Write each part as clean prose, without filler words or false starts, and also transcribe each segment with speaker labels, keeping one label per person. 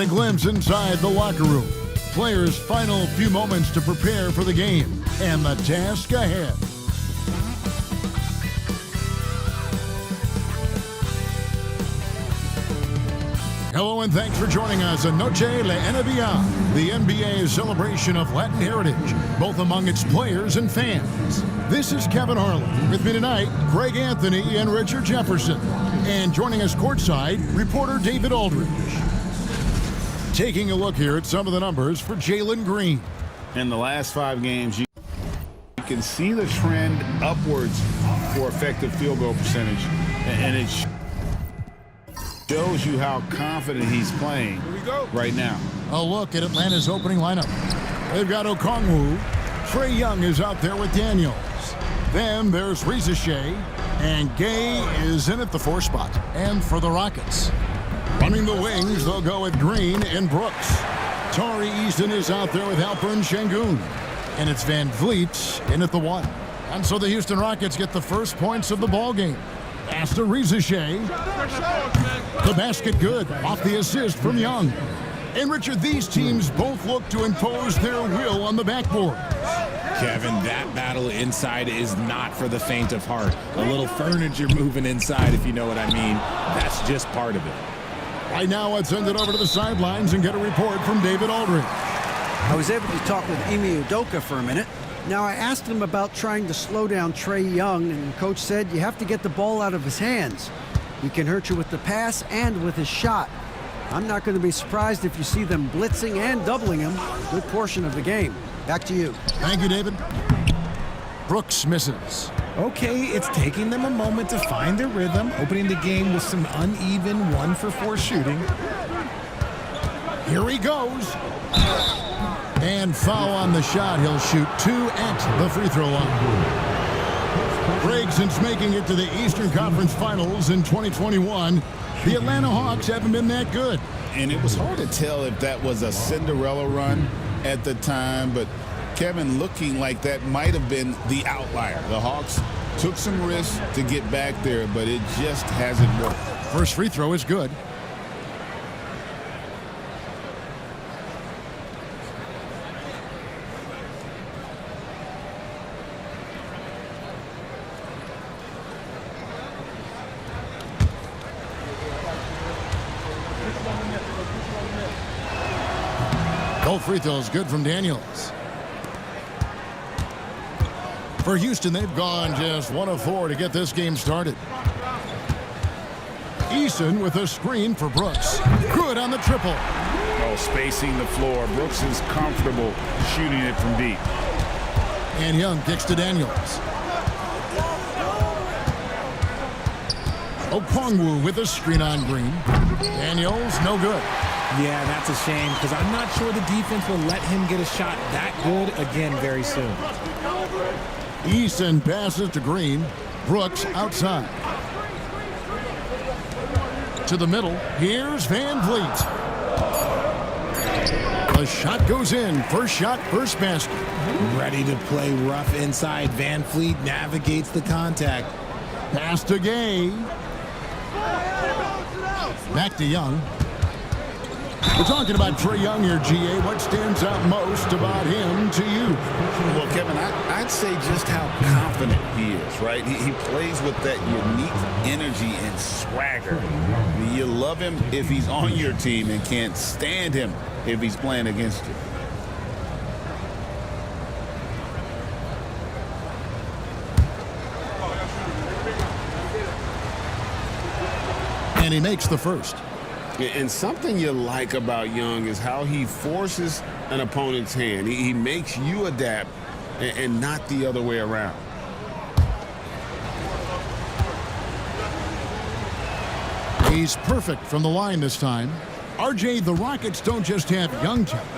Speaker 1: And a glimpse inside the locker room. Players' final few moments to prepare for the game and the task ahead. Hello and thanks for joining us on Noche La NBA, the NBA's celebration of Latin heritage, both among its players and fans. This is Kevin Harlan. With me tonight, Greg Anthony and Richard Jefferson. And joining us courtside, reporter David Aldridge. Taking a look here at some of the numbers for Jalen Green.
Speaker 2: In the last 5 games, you can see the trend upwards for effective field goal percentage, and it shows you how confident he's playing right now.
Speaker 1: A look at Atlanta's opening lineup. They've got Okongwu. Trae Young is out there with Daniels. Then there's Reza Shea, and Gay is in at the 4 spot. And for the Rockets, running the wings, they'll go with Green and Brooks. Tari Eason is out there with Alperen Şengün. And it's Van Vliet in at the 1. And so the Houston Rockets get the first points of the ball game. Pass to Reza Shea. The basket good off the assist from Young. And Richard, these teams both look to impose their will on the backboard.
Speaker 3: Kevin, that battle inside is not for the faint of heart. A little furniture moving inside, if you know what I mean. That's just part of it.
Speaker 1: Right now, let's send it over to the sidelines and get a report from David Aldridge.
Speaker 4: I was able to talk with Ime Udoka for a minute. Now, I asked him about trying to slow down Trae Young, and Coach said you have to get the ball out of his hands. He can hurt you with the pass and with his shot. I'm not going to be surprised if you see them blitzing and doubling him a good portion of the game. Back to you.
Speaker 1: Thank you, David. Brooks misses.
Speaker 5: Okay, it's taking them a moment to find their rhythm, opening the game with some uneven 1-for-4 shooting.
Speaker 1: Here he goes. And foul on the shot. He'll shoot 2 at the free throw line. Greg, since making it to the Eastern Conference Finals in 2021, the Atlanta Hawks haven't been that good.
Speaker 2: And it was hard to tell if that was a Cinderella run at the time, but Kevin, looking like that might have been the outlier. The Hawks took some risks to get back there, but it just hasn't worked.
Speaker 1: First free throw is good. Both free throws good from Daniels. For Houston, they've gone just 1 of 4 to get this game started. Eason with a screen for Brooks. Good on the triple.
Speaker 2: Oh, spacing the floor. Brooks is comfortable shooting it from deep.
Speaker 1: And Young kicks to Daniels. Okongwu with a screen on Green. Daniels, no good.
Speaker 5: Yeah, that's a shame because I'm not sure the defense will let him get a shot that good again very soon.
Speaker 1: Eason passes to Green. Brooks outside. To the middle. Here's Van Vliet. The shot goes in. First shot, first basket.
Speaker 3: Ready to play rough inside. Van Vliet navigates the contact.
Speaker 1: Pass to Gay. Back to Young. We're talking about Trae Young here, GA. What stands out most about him to you?
Speaker 2: Well, Kevin, I'd say just how confident he is, right? He plays with that unique energy and swagger. I mean, you love him if he's on your team and can't stand him if he's playing against you.
Speaker 1: And he makes the first.
Speaker 6: And something you like about Young is how he forces an opponent's hand. He makes you adapt and not the other way around.
Speaker 1: He's perfect from the line this time. RJ, the Rockets don't just have young talent.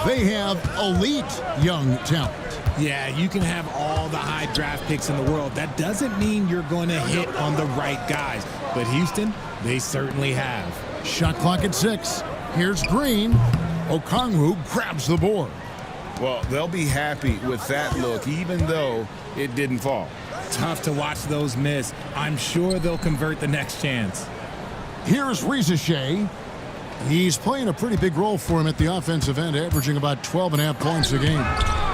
Speaker 1: They have elite young talent.
Speaker 3: Yeah, you can have all the high draft picks in the world. That doesn't mean you're going to hit on the right guys. But Houston, they certainly have.
Speaker 1: Shot clock at 6. Here's Green. Okongwu grabs the board.
Speaker 2: Well, they'll be happy with that look, even though it didn't fall.
Speaker 3: Tough to watch those miss. I'm sure they'll convert the next chance.
Speaker 1: Here's Reza Shea. He's playing a pretty big role for him at the offensive end, averaging about 12.5 points a game.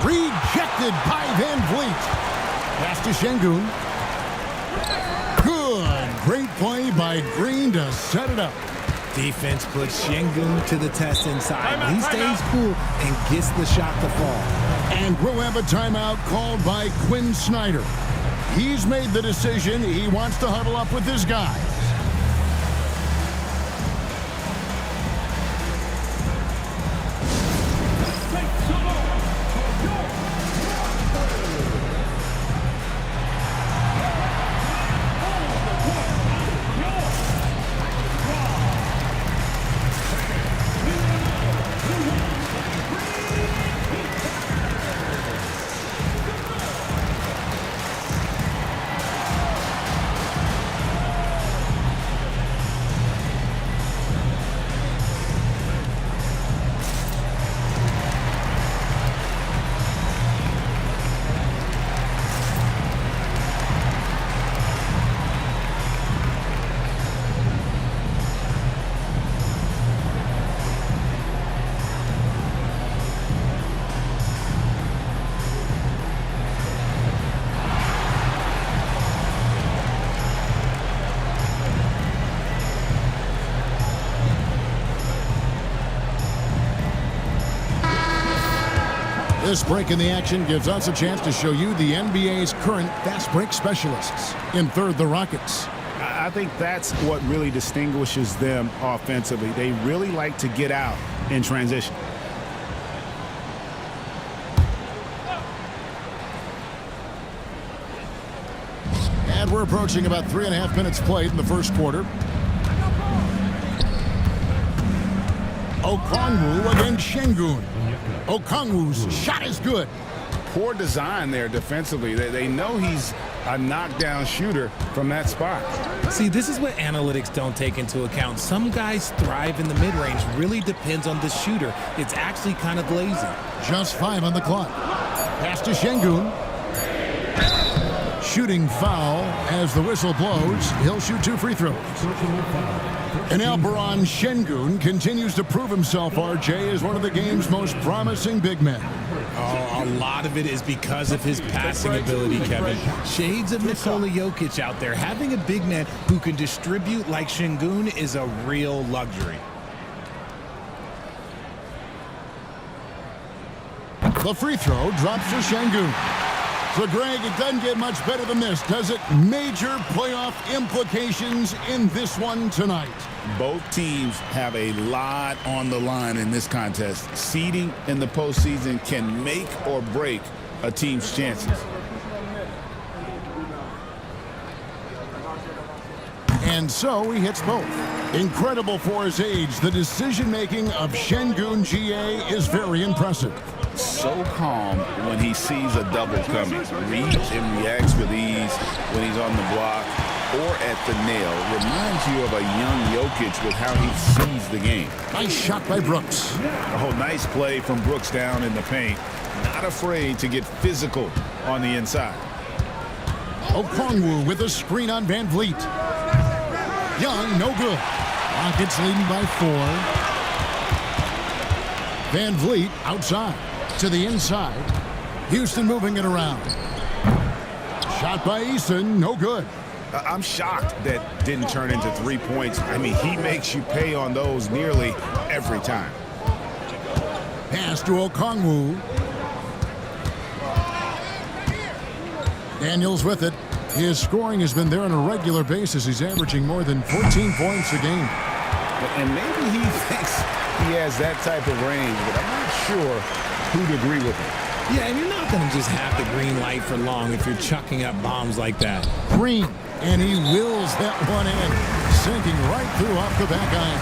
Speaker 1: Rejected by Van Vliet. Pass to Şengün. Good. Great play by Green to set it up.
Speaker 5: Defense puts Şengün to the test inside. He stays cool and gets the shot to fall.
Speaker 1: And we'll have a timeout called by Quinn Snyder. He's made the decision. He wants to huddle up with his guys. This break in the action gives us a chance to show you the NBA's current fast break specialists. In third, the Rockets.
Speaker 7: I think that's what really distinguishes them offensively. They really like to get out in transition.
Speaker 1: And we're approaching about 3.5 minutes played in the first quarter. Okongwu against Şengün. Okongwu's shot is good.
Speaker 7: Poor design there defensively. They know he's a knockdown shooter from that spot.
Speaker 5: See, this is what analytics don't take into account. Some guys thrive in the mid-range. Really depends on the shooter. It's actually kind of lazy.
Speaker 1: Just 5 on the clock. Pass to Şengün. Shooting foul as the whistle blows. He'll shoot 2 free throws. And Alperon Şengün continues to prove himself, RJ, as one of the game's most promising big men.
Speaker 5: Oh, a lot of it is because of his passing ability, Kevin. Shades of Nikola Jokic out there. Having a big man who can distribute like Şengün is a real luxury.
Speaker 1: The free throw drops for Şengün. So, Greg, it doesn't get much better than this, does it? Major playoff implications in this one tonight.
Speaker 2: Both teams have a lot on the line in this contest. Seeding in the postseason can make or break a team's chances.
Speaker 1: And so he hits both. Incredible for his age. The decision-making of Şengün GA is very impressive.
Speaker 2: So calm when he sees a double coming. Reads and reacts with ease when he's on the block or at the nail. Reminds you of a young Jokic with how he sees the game.
Speaker 1: Nice shot by Brooks.
Speaker 7: Oh, nice play from Brooks down in the paint. Not afraid to get physical on the inside.
Speaker 1: Okongwu with a screen on Van Vliet. Young, no good. Rockets leading by 4. Van Vliet outside to the inside. Houston moving it around. Shot by Eason, no good.
Speaker 7: I'm shocked that didn't turn into 3 points. I mean, he makes you pay on those nearly every time.
Speaker 1: Pass to Okongwu. Daniels with it. His scoring has been there on a regular basis. He's averaging more than 14 points a game.
Speaker 7: And maybe he thinks he has that type of range, but I'm not sure who'd agree with him.
Speaker 5: Yeah, and you're not going to just have the green light for long if you're chucking up bombs like that.
Speaker 1: Green, and he wills that one in, sinking right through off the back iron.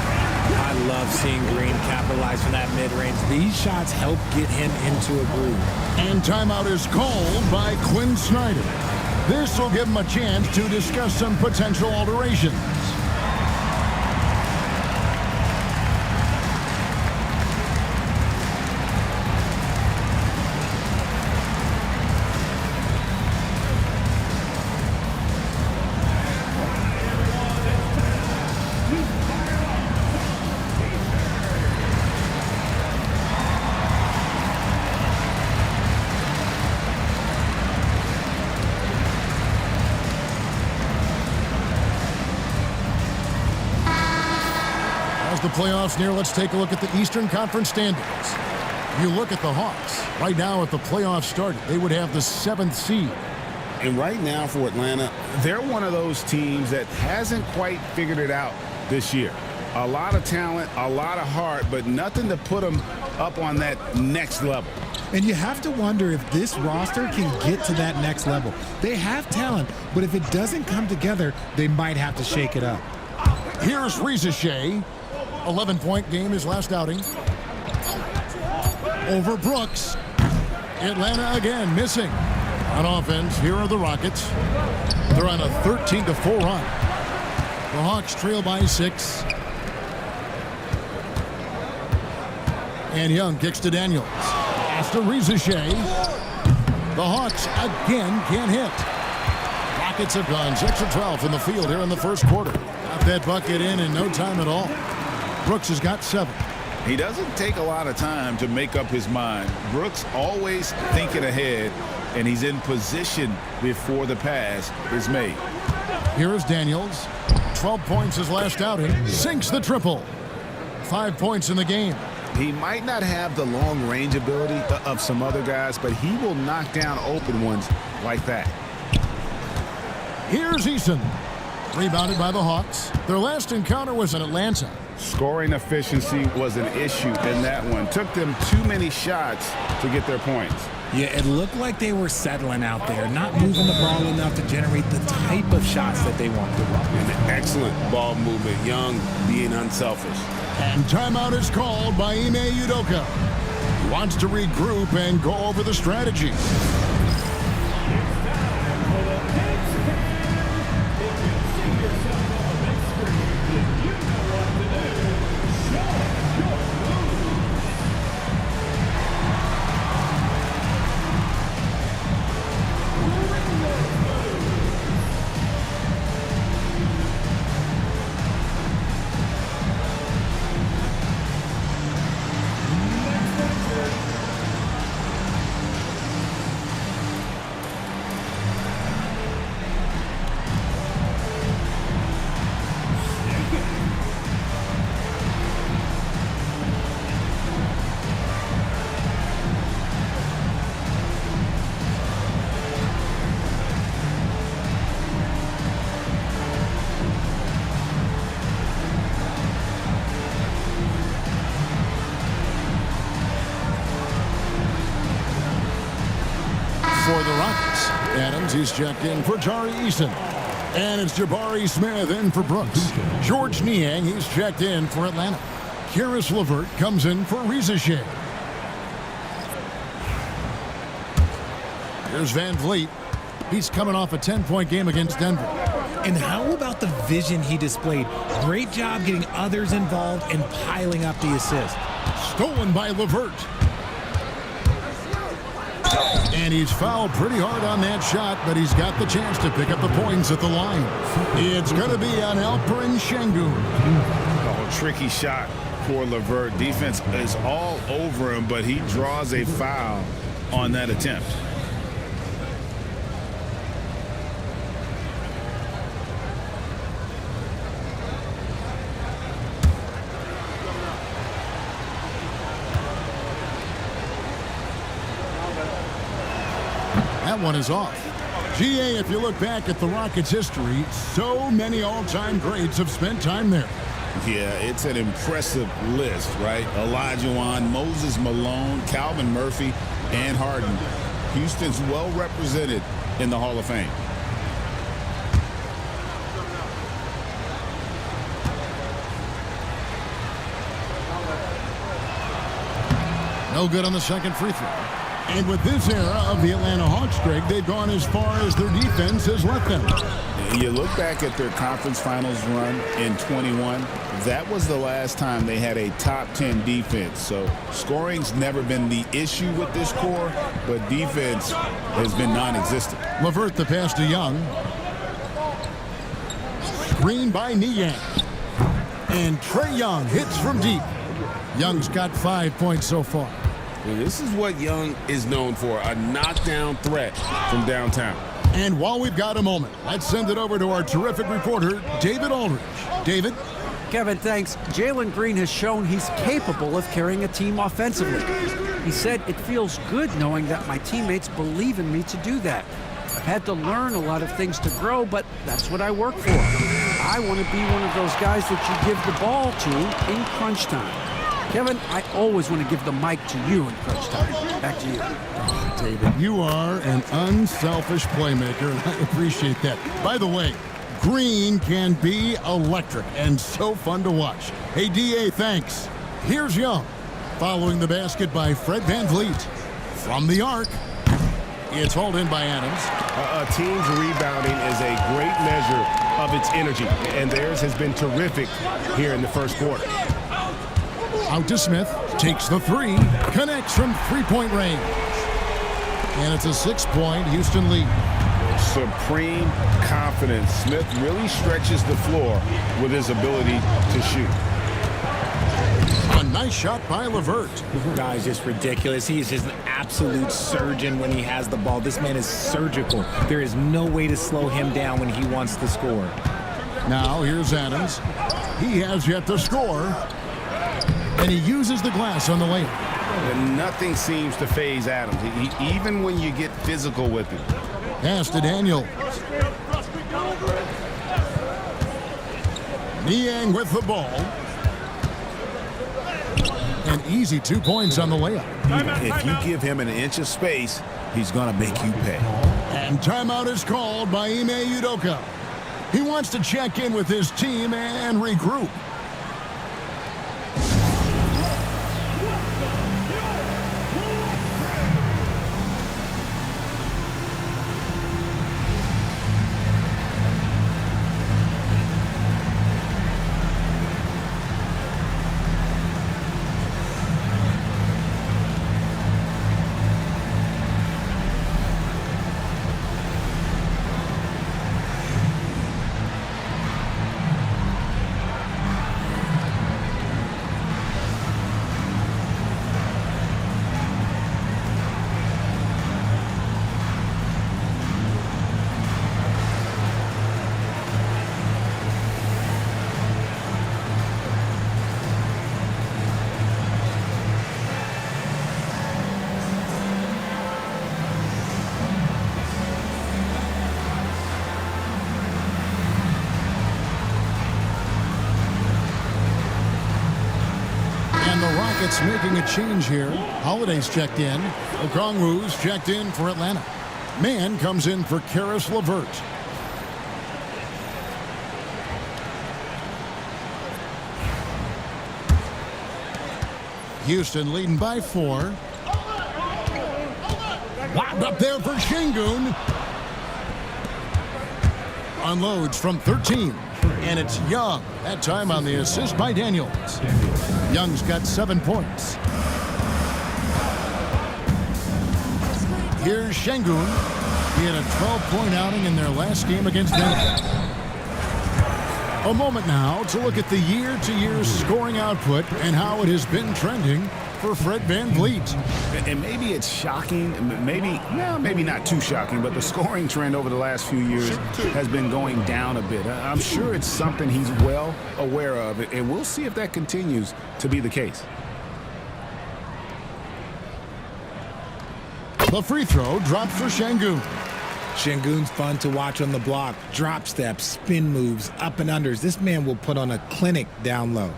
Speaker 5: I love seeing Green capitalize from that mid-range. These shots help get him into a groove.
Speaker 1: And timeout is called by Quinn Snyder. This will give him a chance to discuss some potential alterations. As the playoffs near, let's take a look at the Eastern Conference standings. You look at the Hawks. Right now, if the playoffs started, they would have the 7th seed.
Speaker 6: And right now for Atlanta, they're one of those teams that hasn't quite figured it out this year. A lot of talent, a lot of heart, but nothing to put them up on that next level.
Speaker 5: And you have to wonder if this roster can get to that next level. They have talent, but if it doesn't come together, they might have to shake it up.
Speaker 1: Here's Shea. 11-point game his last outing. Over Brooks. Atlanta again missing. On offense, here are the Rockets. They're on a 13-4 run. The Hawks trail by 6. And Young kicks to Daniels. Pass to Shea. The Hawks again can't hit. Rockets have gone 6 of 12 from the field here in the first quarter. Got that bucket in no time at all. Brooks has got 7.
Speaker 2: He doesn't take a lot of time to make up his mind. Brooks always thinking ahead, and he's in position before the pass is made.
Speaker 1: Here is Daniels. 12 points his last outing. Sinks the triple. 5 points in the game.
Speaker 2: He might not have the long range ability of some other guys, but he will knock down open ones like that.
Speaker 1: Here's Eason. Rebounded by the Hawks. Their last encounter was in Atlanta.
Speaker 6: Scoring efficiency was an issue in that one. Took them too many shots to get their points.
Speaker 5: Yeah, it looked like they were settling out there, not moving the ball enough to generate the type of shots that they wanted.
Speaker 6: An excellent ball movement. Young being unselfish.
Speaker 1: And timeout is called by Ime Udoka. He wants to regroup and go over the strategy. For the Rockets, Adams, he's checked in for Jari Eason. And it's Jabari Smith in for Brooks. George Niang, he's checked in for Atlanta. Karis LeVert comes in for Shea. Here's Van Vliet. He's coming off a 10-point game against Denver.
Speaker 5: And how about the vision he displayed? Great job getting others involved and piling up the assist.
Speaker 1: Stolen by LeVert. And he's fouled pretty hard on that shot, but he's got the chance to pick up the points at the line. It's going to be on Alperen Şengün.
Speaker 6: Oh, tricky shot for LeVert. Defense is all over him, but he draws a foul on that attempt.
Speaker 1: That one is off. GA, if you look back at the Rockets' history, so many all-time greats have spent time there.
Speaker 2: Yeah, it's an impressive list, right? Olajuwon, Moses Malone, Calvin Murphy, and Harden. Houston's well represented in the Hall of Fame.
Speaker 1: No good on the second free throw. And with this era of the Atlanta Hawks, Greg, they've gone as far as their defense has let them.
Speaker 2: You look back at their conference finals run in 21, that was the last time they had a top 10 defense. So scoring's never been the issue with this core, but defense has been non-existent.
Speaker 1: LeVert the pass to Young. Screen by Niang. And Trae Young hits from deep. Young's got 5 points so far.
Speaker 6: Well, this is what Young is known for, a knockdown threat from downtown.
Speaker 1: And while we've got a moment, let's send it over to our terrific reporter, David Aldridge. David?
Speaker 4: Kevin, thanks. Jalen Green has shown he's capable of carrying a team offensively. He said, it feels good knowing that my teammates believe in me to do that. I've had to learn a lot of things to grow, but that's what I work for. I want to be one of those guys that you give the ball to in crunch time. Kevin, I always want to give the mic to you in crunch time. Back to you.
Speaker 1: Oh, David, you are an unselfish playmaker, and I appreciate that. By the way, Green can be electric and so fun to watch. Hey, DA, thanks. Here's Young, following the basket by Fred VanVleet. From the arc, it's hauled in by Adams.
Speaker 7: A team's rebounding is a great measure of its energy, and theirs has been terrific here in the first quarter.
Speaker 1: Out to Smith, takes the three, connects from three-point range. And it's a 6-point Houston lead.
Speaker 6: Supreme confidence. Smith really stretches the floor with his ability to shoot.
Speaker 1: A nice shot by LeVert.
Speaker 3: Guy's just ridiculous. He is just an absolute surgeon when he has the ball. This man is surgical. There is no way to slow him down when he wants to score.
Speaker 1: Now here's Adams. He has yet to score. And he uses the glass on the layup.
Speaker 6: And nothing seems to faze Adams, even when you get physical with him.
Speaker 1: Pass to Daniels. Niang with the ball. An easy 2 points on the layup.
Speaker 2: If you give him an inch of space, he's going to make you pay.
Speaker 1: And timeout is called by Ime Udoka. He wants to check in with his team and regroup. Rockets making a change here. Holiday's checked in. Okongwu's checked in for Atlanta. Mann comes in for Karis LeVert. Houston leading by 4. Wound up there for Şengün. Unloads from 13. And it's Young. That time on the assist by Daniels. Young's got 7 points. Here's Şengün. He had a 12-point outing in their last game against Denver. A moment now to look at the year-to-year scoring output and how it has been trending for Fred VanVleet.
Speaker 6: And maybe it's shocking, maybe not too shocking, but the scoring trend over the last few years has been going down a bit. I'm sure it's something he's well aware of, and we'll see if that continues to be the case.
Speaker 1: The free throw drops for Şengün.
Speaker 5: Şengün's fun to watch on the block. Drop steps, spin moves, up and unders. This man will put on a clinic down low.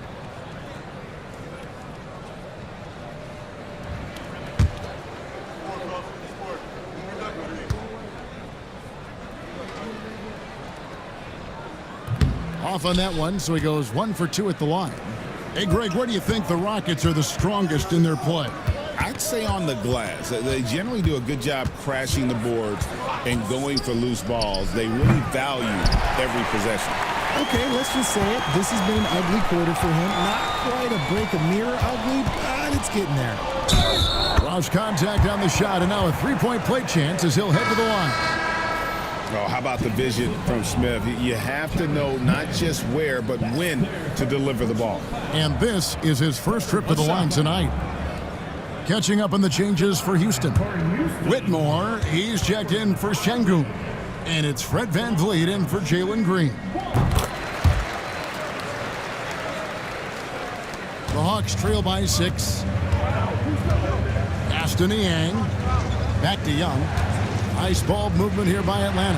Speaker 1: Off on that one, so he goes 1 for 2 at the line. Hey, Greg, where do you think the Rockets are the strongest in their play?
Speaker 2: I'd say on the glass. They generally do a good job crashing the boards and going for loose balls. They really value every possession.
Speaker 3: Okay, let's just say it. This has been an ugly quarter for him. Not quite a break a mirror ugly, but it's getting there.
Speaker 1: Lost contact on the shot, and now a three-point play chance as he'll head to the line.
Speaker 6: Oh, how about the vision from Smith? You have to know not just where, but when to deliver the ball.
Speaker 1: And this is his first trip to the line tonight. Catching up on the changes for Houston. Whitmore, he's checked in for Şengün. And it's Fred VanVleet in for Jalen Green. Hawks trail by 6. Pass to Niang. Back to Young. Nice ball movement here by Atlanta.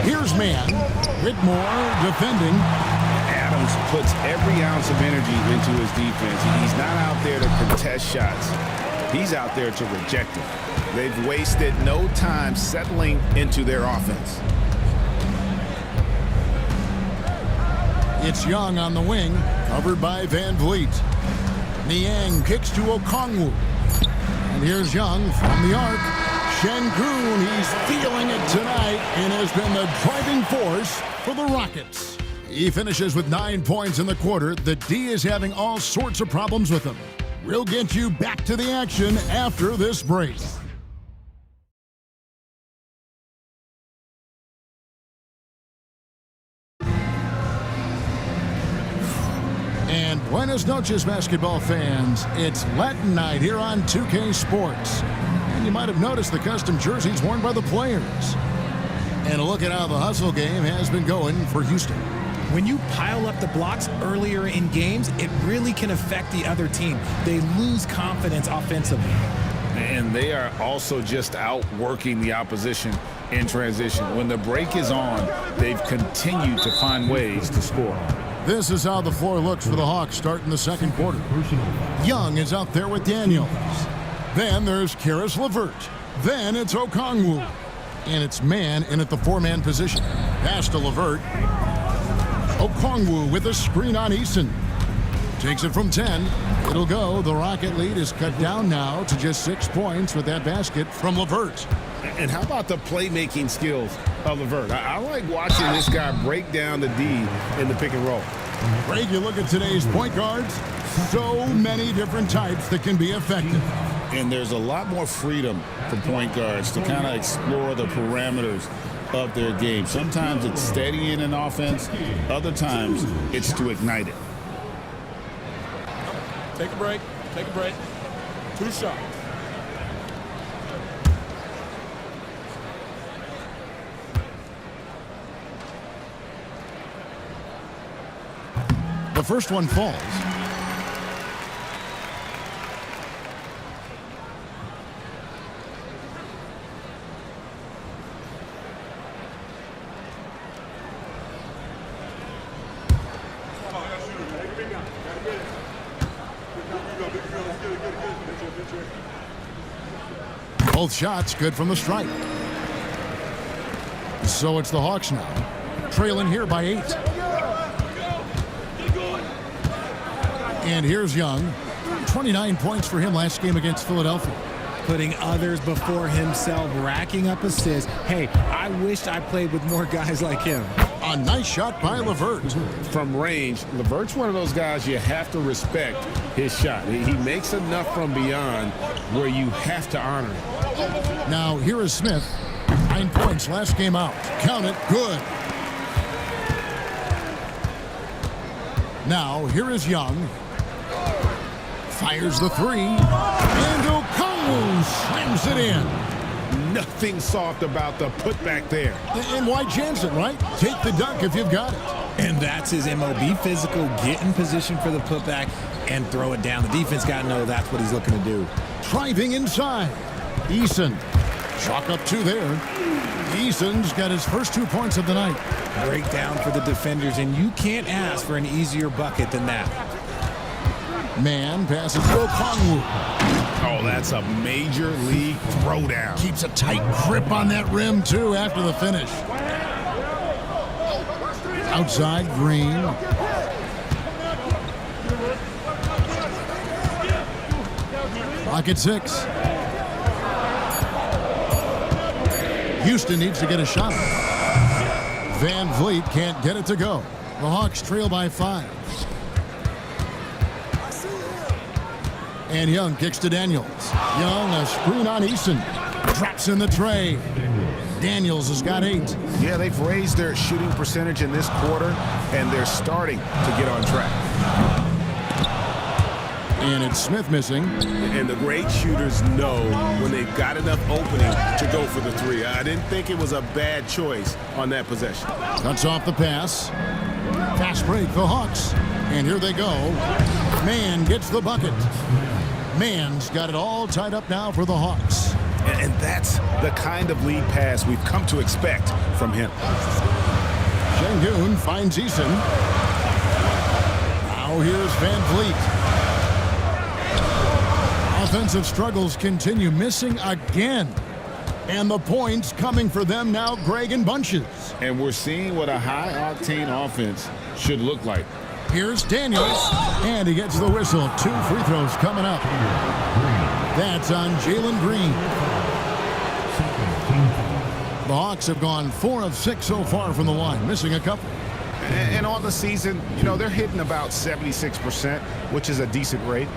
Speaker 1: Here's man. Whitmore defending.
Speaker 6: Adams puts every ounce of energy into his defense. He's not out there to contest shots. He's out there to reject them. They've wasted no time settling into their offense.
Speaker 1: It's Young on the wing, covered by Van Vliet. Niang kicks to Okongwu. And here's Young from the arc. Şengün, he's feeling it tonight and has been the driving force for the Rockets. He finishes with 9 points in the quarter. The D is having all sorts of problems with him. We'll get you back to the action after this break. And buenas noches, basketball fans. It's Latin night here on 2K Sports. And you might have noticed the custom jerseys worn by the players. And a look at how the hustle game has been going for Houston.
Speaker 5: When you pile up the blocks earlier in games, it really can affect the other team. They lose confidence offensively.
Speaker 6: And they are also just outworking the opposition in transition. When the break is on, they've continued to find ways to score.
Speaker 1: This is how the floor looks for the Hawks starting the second quarter. Young is out there with Daniels. Then there's Karis LeVert. Then it's Okongwu. And it's man in at the four-man position. Pass to LeVert. Okongwu with a screen on Eason. Takes it from 10. It'll go. The Rocket lead is cut down now to just 6 points with that basket from LeVert.
Speaker 6: And how about the playmaking skills of LeVert? I like watching this guy break down the D in the pick and roll.
Speaker 1: Greg, you look at today's point guards, so many different types that can be effective.
Speaker 2: And there's a lot more freedom for point guards to kind of explore the parameters of their game. Sometimes it's steadying an offense. Other times it's to ignite it.
Speaker 8: Take a break. Take a break. 2 shots.
Speaker 1: The first one falls. Both shots good from the stripe. So it's the Hawks now, trailing here by 8. And here's Young. 29 points for him last game against Philadelphia.
Speaker 5: Putting others before himself, racking up assists. Hey, I wished I played with more guys like him.
Speaker 1: A nice shot by LeVert.
Speaker 6: From range, LeVert's one of those guys you have to respect his shot. He makes enough from beyond where you have to honor it.
Speaker 1: Now here is Smith. 9 points last game out. Count it. Good. Now here is Young. Fires the 3. And Okongwu slams it in.
Speaker 6: Nothing soft about the putback there.
Speaker 1: And why chance it, right? Take the dunk if you've got it.
Speaker 5: And that's his MO. Be physical, get in position for the putback, and throw it down. The defense got to know that's what he's looking to do.
Speaker 1: Driving inside. Eason. Chalk up 2 there. Eason's got his first 2 points of the night.
Speaker 5: Breakdown for the defenders, and you can't ask for an easier bucket than that.
Speaker 1: Man passes to Okongwu.
Speaker 6: Oh, that's a major league throwdown.
Speaker 1: Keeps a tight grip on that rim, too, after the finish. Outside, Green. Clock at 6. Houston needs to get a shot. Van Vliet can't get it to go. The Hawks trail by 5. And Young kicks to Daniels. Young, a screen on Eason. Drops in the tray. Daniels has got 8.
Speaker 6: Yeah, they've raised their shooting percentage in this quarter, and they're starting to get on track.
Speaker 1: And it's Smith missing.
Speaker 6: And the great shooters know when they've got enough opening to go for the 3. I didn't think it was a bad choice on that possession.
Speaker 1: Cuts off the pass. Fast break, the Hawks. And here they go. Mann gets the bucket. Mann's got it all tied up now for the Hawks.
Speaker 6: And that's the kind of lead pass we've come to expect from him.
Speaker 1: Şengün finds Eason. Now here's Van Vliet. Offensive struggles continue, missing again. And the points coming for them now, Greg, in bunches.
Speaker 2: And we're seeing what a high-octane offense should look like.
Speaker 1: Here's Daniels, and he gets the whistle. 2 free throws coming up. That's on Jalen Green. The Hawks have gone 4 of 6 so far from the line, missing a couple.
Speaker 6: And on the season, you know, they're hitting about 76%, which is a decent rate.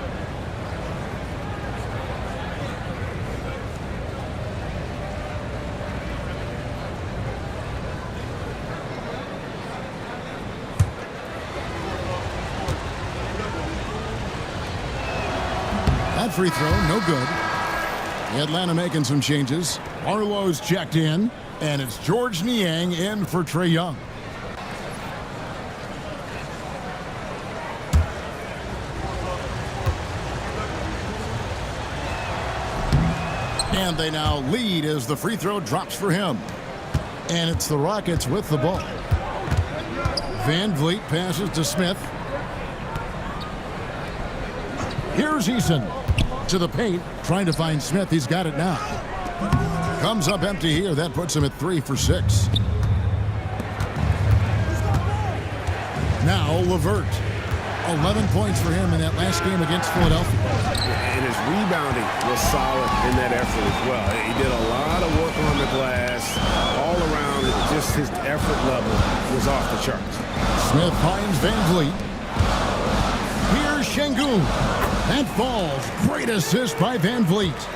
Speaker 1: That free throw, no good. Atlanta making some changes. Arlo's checked in, and it's George Niang in for Trae Young. And they now lead as the free throw drops for him. And it's the Rockets with the ball. Van Vliet passes to Smith. Here's Eason to the paint, trying to find Smith. He's got it now. Comes up empty here. That puts him at 3 for 6. Now LeVert. 11 points for him in that last game against Philadelphia.
Speaker 7: And his rebounding was solid in that effort as well. He did a lot of work on the glass. All around, just his effort level was off the charts.
Speaker 1: Smith finds Van Vliet. Here's Şengün. That falls. Great assist by Van Vliet.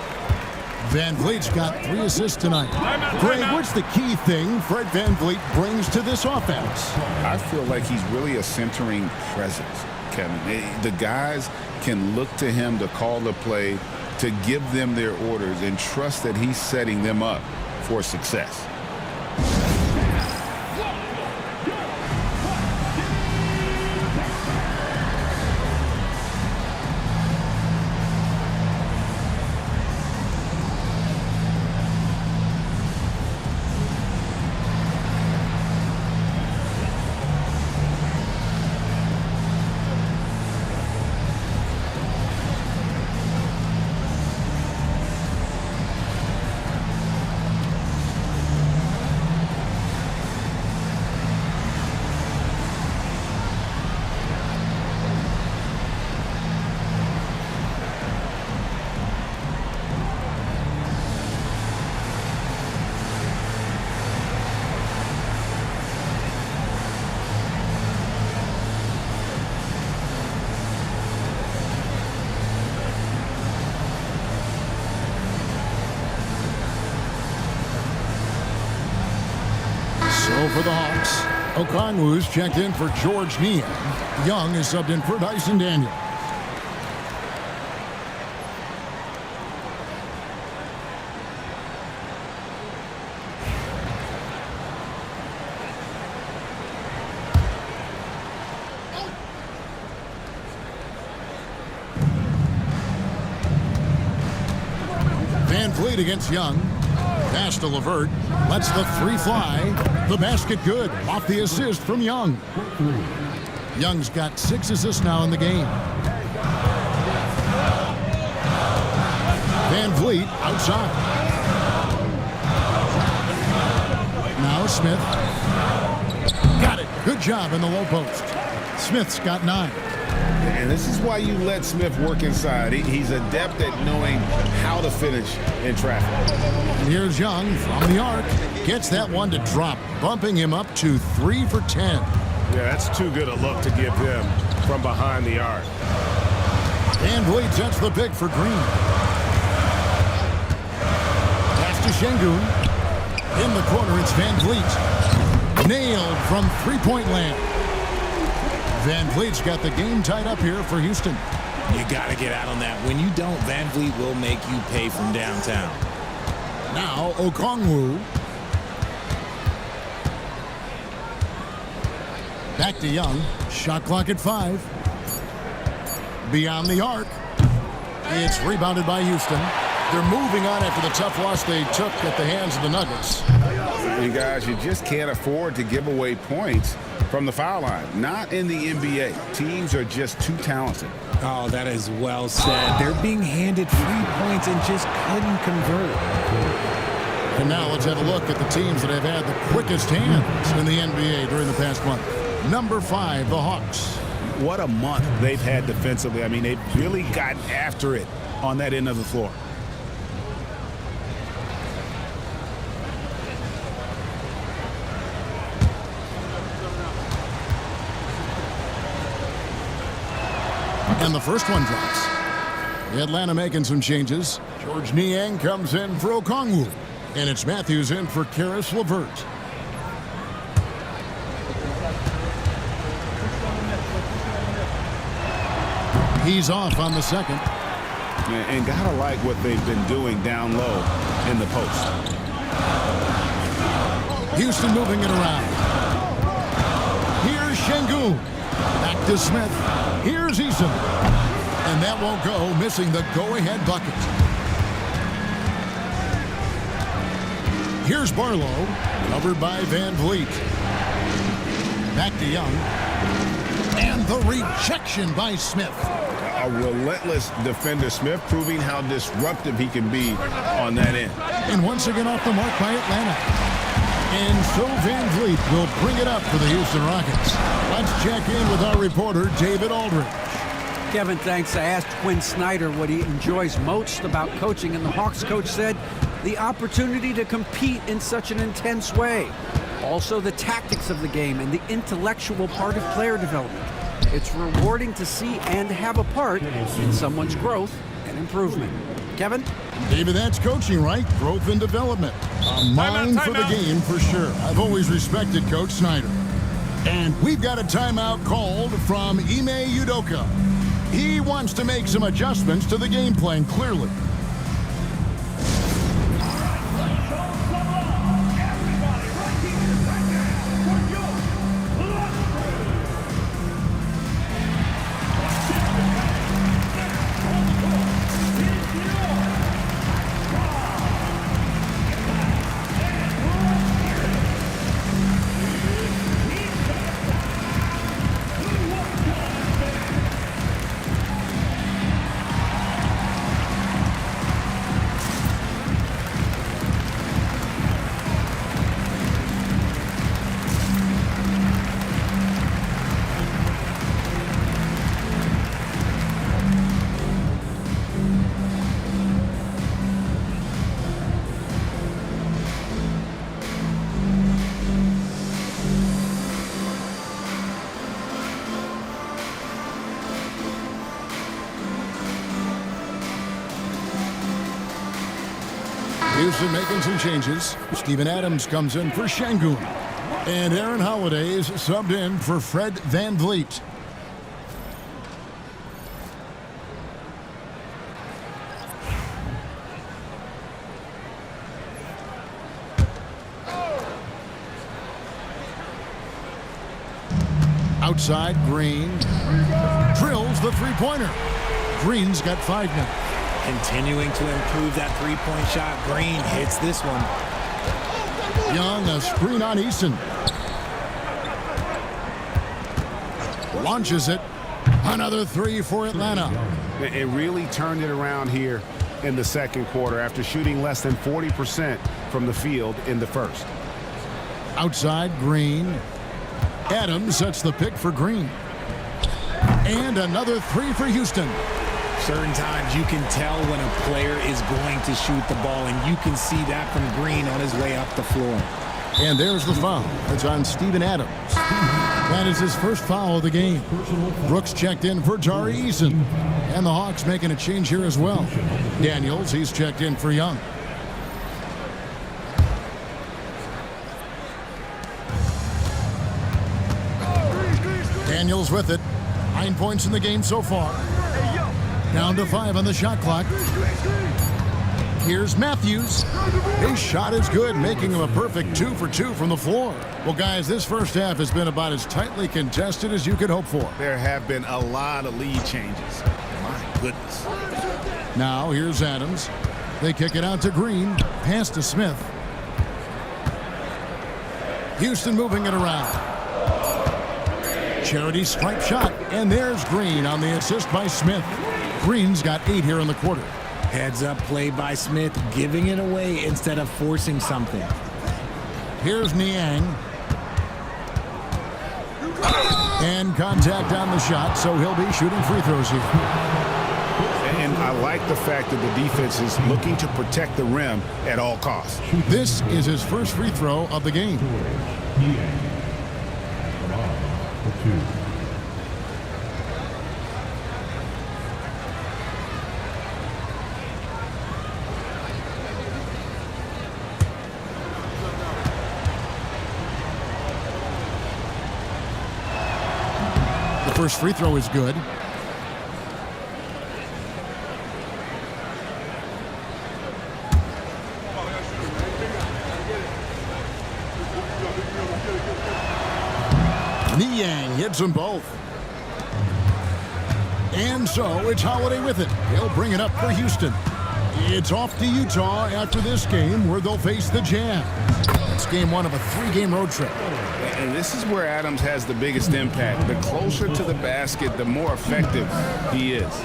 Speaker 1: Van Vliet's got 3 assists tonight. Greg, what's the key thing Fred Van Vliet brings to this offense?
Speaker 2: I feel like he's really a centering presence, Kevin. The guys can look to him to call the play, to give them their orders, and trust that he's setting them up for success.
Speaker 1: So for the Hawks, Okongwu's checked in for George Niang. Young is subbed in for Dyson Daniel. Van Vliet against Young. Pass to LeVert. Lets the 3 fly. The basket good. Off the assist from Young. Young's got 6 assists now in the game. Van Vliet outside. Now Smith. Got it. Good job in the low post. Smith's got 9.
Speaker 2: And this is why you let Smith work inside. He's adept at knowing how to finish in traffic.
Speaker 1: And here's Young from the arc. Gets that one to drop, bumping him up to 3 for 10.
Speaker 7: Yeah, that's too good a look to give him from behind the arc.
Speaker 1: Van Vliet sets the pick for Green. Pass to Şengün. In the corner, it's Van Vliet. Nailed from three-point land. Van Vliet's got the game tied up here for Houston.
Speaker 5: You got to get out on that. When you don't, Van Vliet will make you pay from downtown.
Speaker 1: Now Okongwu. Back to Young. Shot clock at 5. Beyond the arc. It's rebounded by Houston. They're moving on after the tough loss they took at the hands of the Nuggets.
Speaker 6: And guys, you just can't afford to give away points from the foul line. Not in the NBA. Teams are just too talented.
Speaker 5: Oh, that is well said. They're being handed free points and just couldn't convert.
Speaker 1: And now let's have a look at the teams that have had the quickest hands in the NBA during the past month. Number 5, the Hawks.
Speaker 6: What a month they've had defensively. I mean, they've really gotten after it on that end of the floor.
Speaker 1: And the first one drops. Atlanta making some changes. George Niang comes in for Okongwu. And it's Matthews in for Karis LeVert. He's off on the second.
Speaker 6: And gotta like what they've been doing down low in the post.
Speaker 1: Houston moving it around. Here's Şengün. Back to Smith. Here's Eason. And that won't go, missing the go-ahead bucket. Here's Barlow, covered by Van Vliet. Back to Young. And the rejection by Smith.
Speaker 6: A relentless defender, Smith, proving how disruptive he can be on that end.
Speaker 1: And once again off the mark by Atlanta. And so Van Vliet will bring it up for the Houston Rockets. Let's check in with our reporter, David Aldridge.
Speaker 4: Kevin, thanks. I asked Quinn Snyder what he enjoys most about coaching, and the Hawks coach said the opportunity to compete in such an intense way. Also, the tactics of the game and the intellectual part of player development. It's rewarding to see and have a part in someone's growth and improvement. Kevin?
Speaker 1: David, that's coaching, right? Growth and development. A mind for the game for sure. I've always respected Coach Snyder. And we've got a timeout called from Ime Udoka. He wants to make some adjustments to the game plan, clearly. Houston making some changes. Steven Adams comes in for Şengün. And Aaron Holiday is subbed in for Fred Van Vliet. Outside, Green drills the three-pointer. Green's got 5 now.
Speaker 5: Continuing to improve that three-point shot. Green hits this one.
Speaker 1: Young, a screen on Eason. Launches it. Another 3 for Atlanta.
Speaker 7: It really turned it around here in the second quarter after shooting less than 40% from the field in the first.
Speaker 1: Outside, Green. Adams sets the pick for Green. And another 3 for Houston.
Speaker 5: Certain times you can tell when a player is going to shoot the ball, and you can see that from Green on his way up the floor.
Speaker 1: And there's the foul. It's on Steven Adams. That is his first foul of the game. Brooks checked in for Tari Eason. And the Hawks making a change here as well. Daniels, he's checked in for Young. Daniels with it. 9 points in the game so far. Down to 5 on the shot clock. Here's Matthews. His shot is good, making him a perfect 2 for 2 from the floor. Well, guys, this first half has been about as tightly contested as you could hope for.
Speaker 6: There have been a lot of lead changes. My goodness.
Speaker 1: Now, here's Adams. They kick it out to Green. Pass to Smith. Houston moving it around. Charity stripe shot, and there's Green on the assist by Smith. Green's got 8 here in the quarter.
Speaker 3: Heads up play by Smith, giving it away instead of forcing something.
Speaker 1: Here's Niang. And contact on the shot, so he'll be shooting free throws here.
Speaker 6: And I like the fact that the defense is looking to protect the rim at all costs.
Speaker 1: This is his first free throw of the game. The first free throw is good. Niang hits them both. And so it's Holiday with it. He'll bring it up for Houston. It's off to Utah after this game where they'll face the Jazz. It's game 1 of a 3-game road trip.
Speaker 6: And this is where Adams has the biggest impact. The closer to the basket, the more effective he is.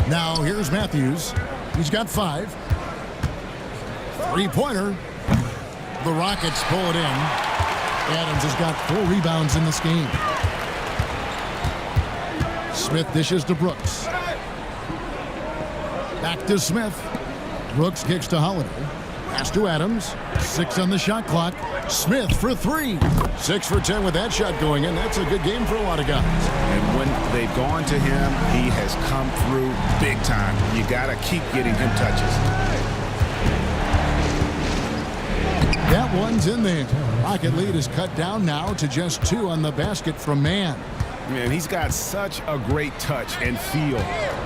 Speaker 1: Now here's Matthews. He's got 5. 3-pointer. The Rockets pull it in. Adams has got 4 rebounds in this game. Smith dishes to Brooks. Back to Smith. Brooks kicks to Holiday. Pass to Adams. 6 on the shot clock. Smith for 3. 6 for 10 with that shot going in. That's a good game for a lot of guys.
Speaker 6: And when they've gone to him, he has come through big time. You got to keep getting him touches.
Speaker 1: That one's in there. Rocket lead is cut down now to just 2 on the basket from Mann.
Speaker 6: Man, he's got such a great touch and feel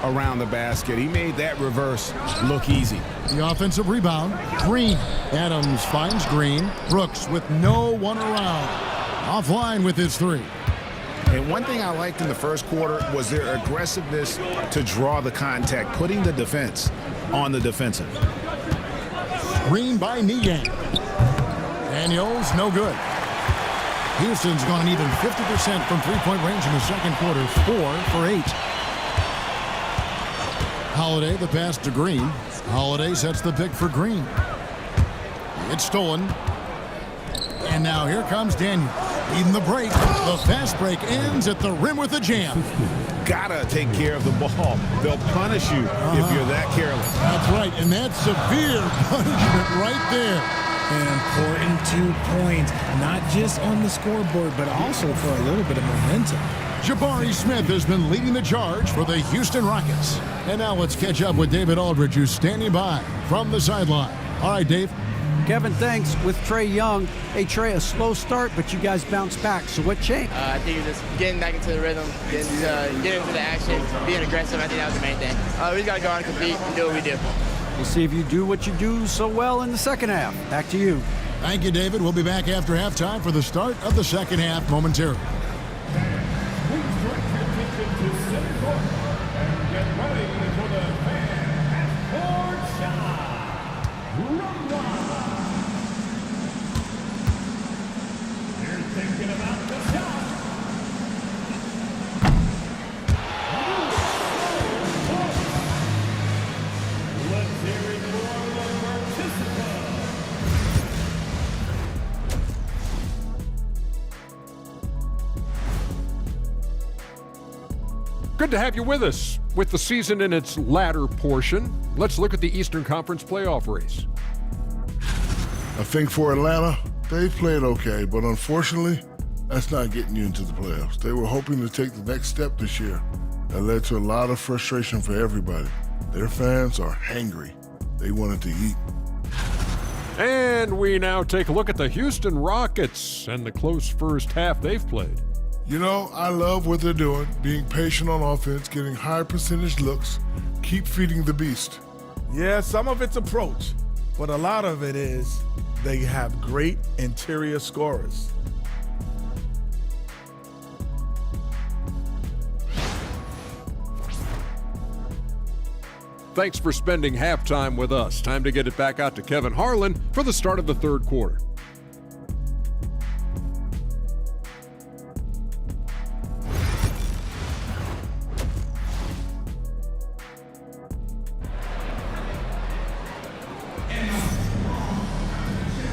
Speaker 6: around the basket. He made that reverse look easy.
Speaker 1: The offensive rebound, Green. Adams finds Green. Brooks with no one around. Offline with his 3.
Speaker 6: And one thing I liked in the first quarter was their aggressiveness to draw the contact, putting the defense on the defensive.
Speaker 1: Green by Niang. Daniels, no good. Houston's gone even 50% from three-point range in the second quarter, 4 for 8. Holiday, the pass to Green. Holiday sets the pick for Green. It's stolen. And now here comes Daniels. Leading the break. The fast break ends at the rim with a jam.
Speaker 6: Gotta take care of the ball. They'll punish you if you're that careless.
Speaker 1: That's right, and that's severe punishment right there.
Speaker 3: An important 2 points, not just on the scoreboard, but also for a little bit of momentum.
Speaker 1: Jabari Smith has been leading the charge for the Houston Rockets. And now let's catch up with David Aldridge, who's standing by from the sideline. All right, Dave.
Speaker 4: Kevin, thanks. With Trae Young, hey, Trae, a slow start, but you guys bounced back. So what changed?
Speaker 9: I think it's just getting back into the rhythm, getting into the action, being aggressive. I think that was the main thing. We just got to go out and compete and do what we do.
Speaker 4: We'll see if you do what you do so well in the second half. Back to you.
Speaker 1: Thank you, David. We'll be back after halftime for the start of the second half momentarily.
Speaker 10: Good to have you with us. With the season in its latter portion, let's look at the Eastern Conference playoff race.
Speaker 11: I think for Atlanta, they played okay, but unfortunately, that's not getting you into the playoffs. They were hoping to take the next step this year. That led to a lot of frustration for everybody. Their fans are hangry. They wanted to eat.
Speaker 10: And we now take a look at the Houston Rockets and the close first half they've played.
Speaker 11: You know, I love what they're doing, being patient on offense, getting high percentage looks, keep feeding the beast.
Speaker 12: Yeah, some of it's approach, but a lot of it is they have great interior scorers.
Speaker 10: Thanks for spending halftime with us. Time to get it back out to Kevin Harlan for the start of the third quarter.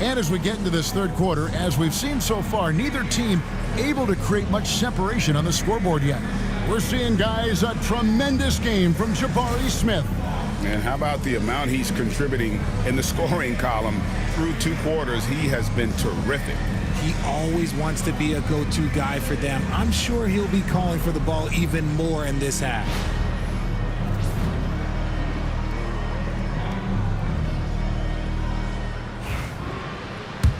Speaker 1: And as we get into this third quarter, as we've seen so far, neither team able to create much separation on the scoreboard yet. We're seeing, guys, a tremendous game from Jabari Smith.
Speaker 6: And how about the amount he's contributing in the scoring column through 2 quarters? He has been terrific.
Speaker 5: He always wants to be a go-to guy for them. I'm sure he'll be calling for the ball even more in this half.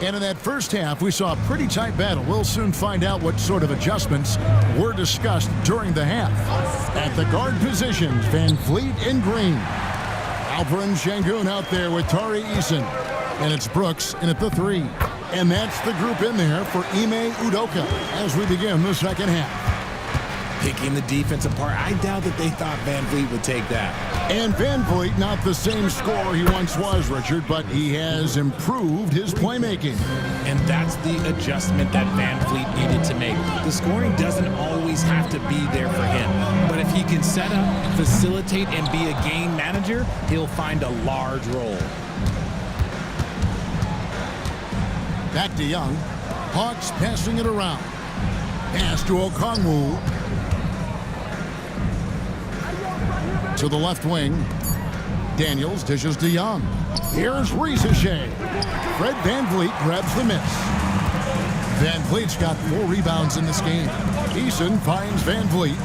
Speaker 1: And in that first half, we saw a pretty tight battle. We'll soon find out what sort of adjustments were discussed during the half. At the guard positions, Van Vliet in green. Alperen Sengun out there with Tari Eason. And it's Brooks in at the 3. And that's the group in there for Ime Udoka as we begin the second half.
Speaker 5: Picking the defense apart. I doubt that they thought Van Vliet would take that.
Speaker 1: And Van Vliet, not the same scorer he once was, Richard, but he has improved his playmaking.
Speaker 5: And that's the adjustment that Van Vliet needed to make. The scoring doesn't always have to be there for him. But if he can set up, facilitate, and be a game manager, he'll find a large role.
Speaker 1: Back to Young. Hawks passing it around. Pass to Okongwu. To the left wing. Daniels dishes to Young. Here's Risache. Fred Van Vliet grabs the miss. Van Vliet's got 4 rebounds in this game. Eason finds Van Vliet.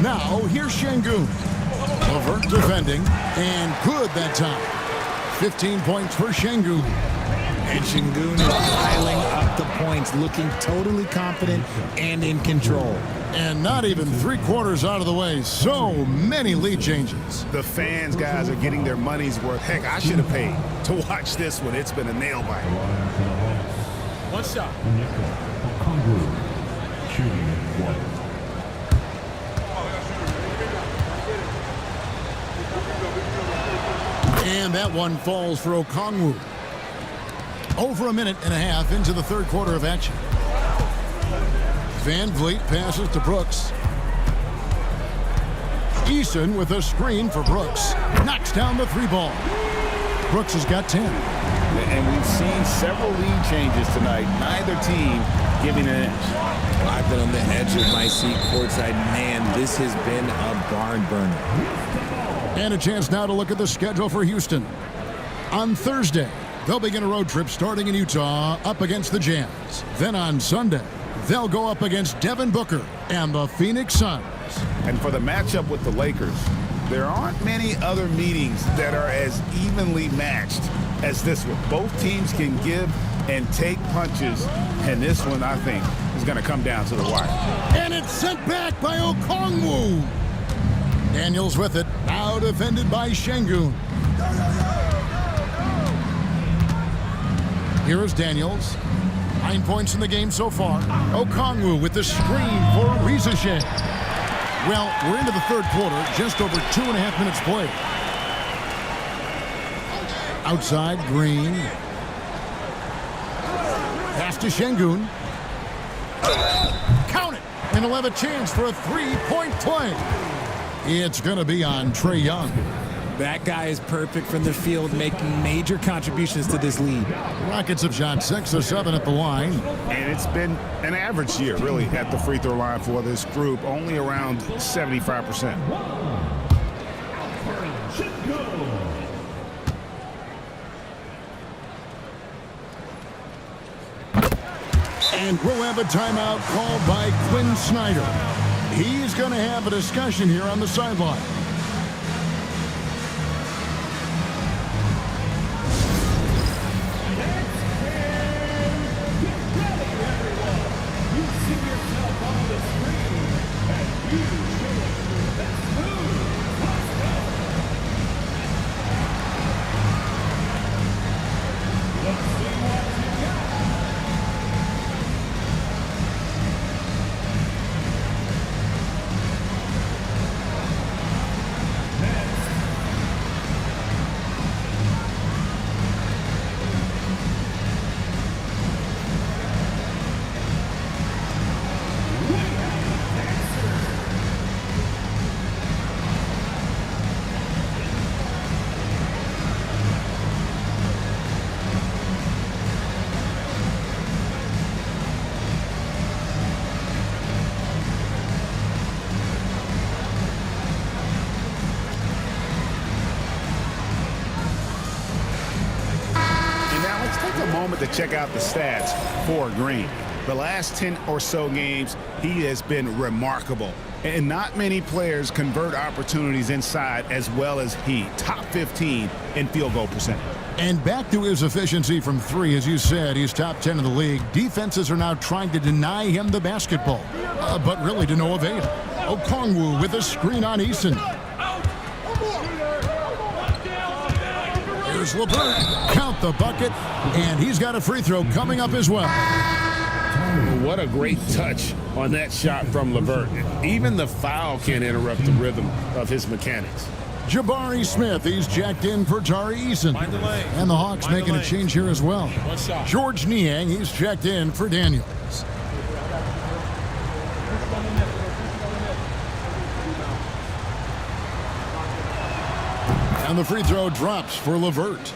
Speaker 1: Now here's Sengun. Levert defending. And good that time. 15 points for Sengun.
Speaker 5: And Sengun is piling up the points, looking totally confident and in control.
Speaker 1: And not even 3/4 out of the way. So many lead changes.
Speaker 6: The fans, guys, are getting their money's worth. Heck, I should have paid to watch this one. It's been a nail biter.
Speaker 8: One shot.
Speaker 1: And that one falls for Okongwu. Over a minute and a half into the third quarter of action. Van Vliet passes to Brooks. Eason with a screen for Brooks. Knocks down the 3 ball. Brooks has got 10.
Speaker 2: And we've seen several lead changes tonight. Neither team giving an inch.
Speaker 5: I've been on the edge of my seat courtside. Man, this has been a barn burner.
Speaker 1: And a chance now to look at the schedule for Houston. On Thursday, they'll begin a road trip starting in Utah up against the Jazz. Then on Sunday, they'll go up against Devin Booker and the Phoenix Suns.
Speaker 6: And for the matchup with the Lakers, there aren't many other meetings that are as evenly matched as this one. Both teams can give and take punches, and this one, I think, is going to come down to the wire.
Speaker 1: And it's sent back by Okongwu. Daniels with it, now defended by Sengun. Here is Daniels. 9 points in the game so far. Okongwu with the screen for Risache. Well, we're into the third quarter, just over 2.5 minutes played. Outside, Green. Pass to Sengun. Count it! And he'll have a chance for a 3-point play. It's going to be on Trae Young.
Speaker 5: That guy is perfect from the field, making major contributions to this lead.
Speaker 1: Rockets have shot 6 of 7 at the line.
Speaker 6: And it's been an average year, really, at the free throw line for this group, only around 75%.
Speaker 1: And we'll have a timeout called by Quinn Snyder. He's going to have a discussion here on the sideline.
Speaker 6: moment to check out the stats for Green. The last 10 or so games, he has been remarkable. And not many players convert opportunities inside as well as he. Top 15 in field goal percentage.
Speaker 1: And back to his efficiency from three, as you said, he's top 10 in the league. Defenses are now trying to deny him the basketball, but really to no avail. Okongwu with a screen on Eason. Here's LeVert. Count the bucket, and he's got a free throw coming up as well.
Speaker 7: What a great touch on that shot from LeVert. Even the foul can't interrupt the rhythm of his mechanics.
Speaker 1: Jabari Smith, he's jacked in for Tari Eason. And the Hawks making a change here as well. George Niang, he's checked in for Daniels. And the free throw drops for LeVert.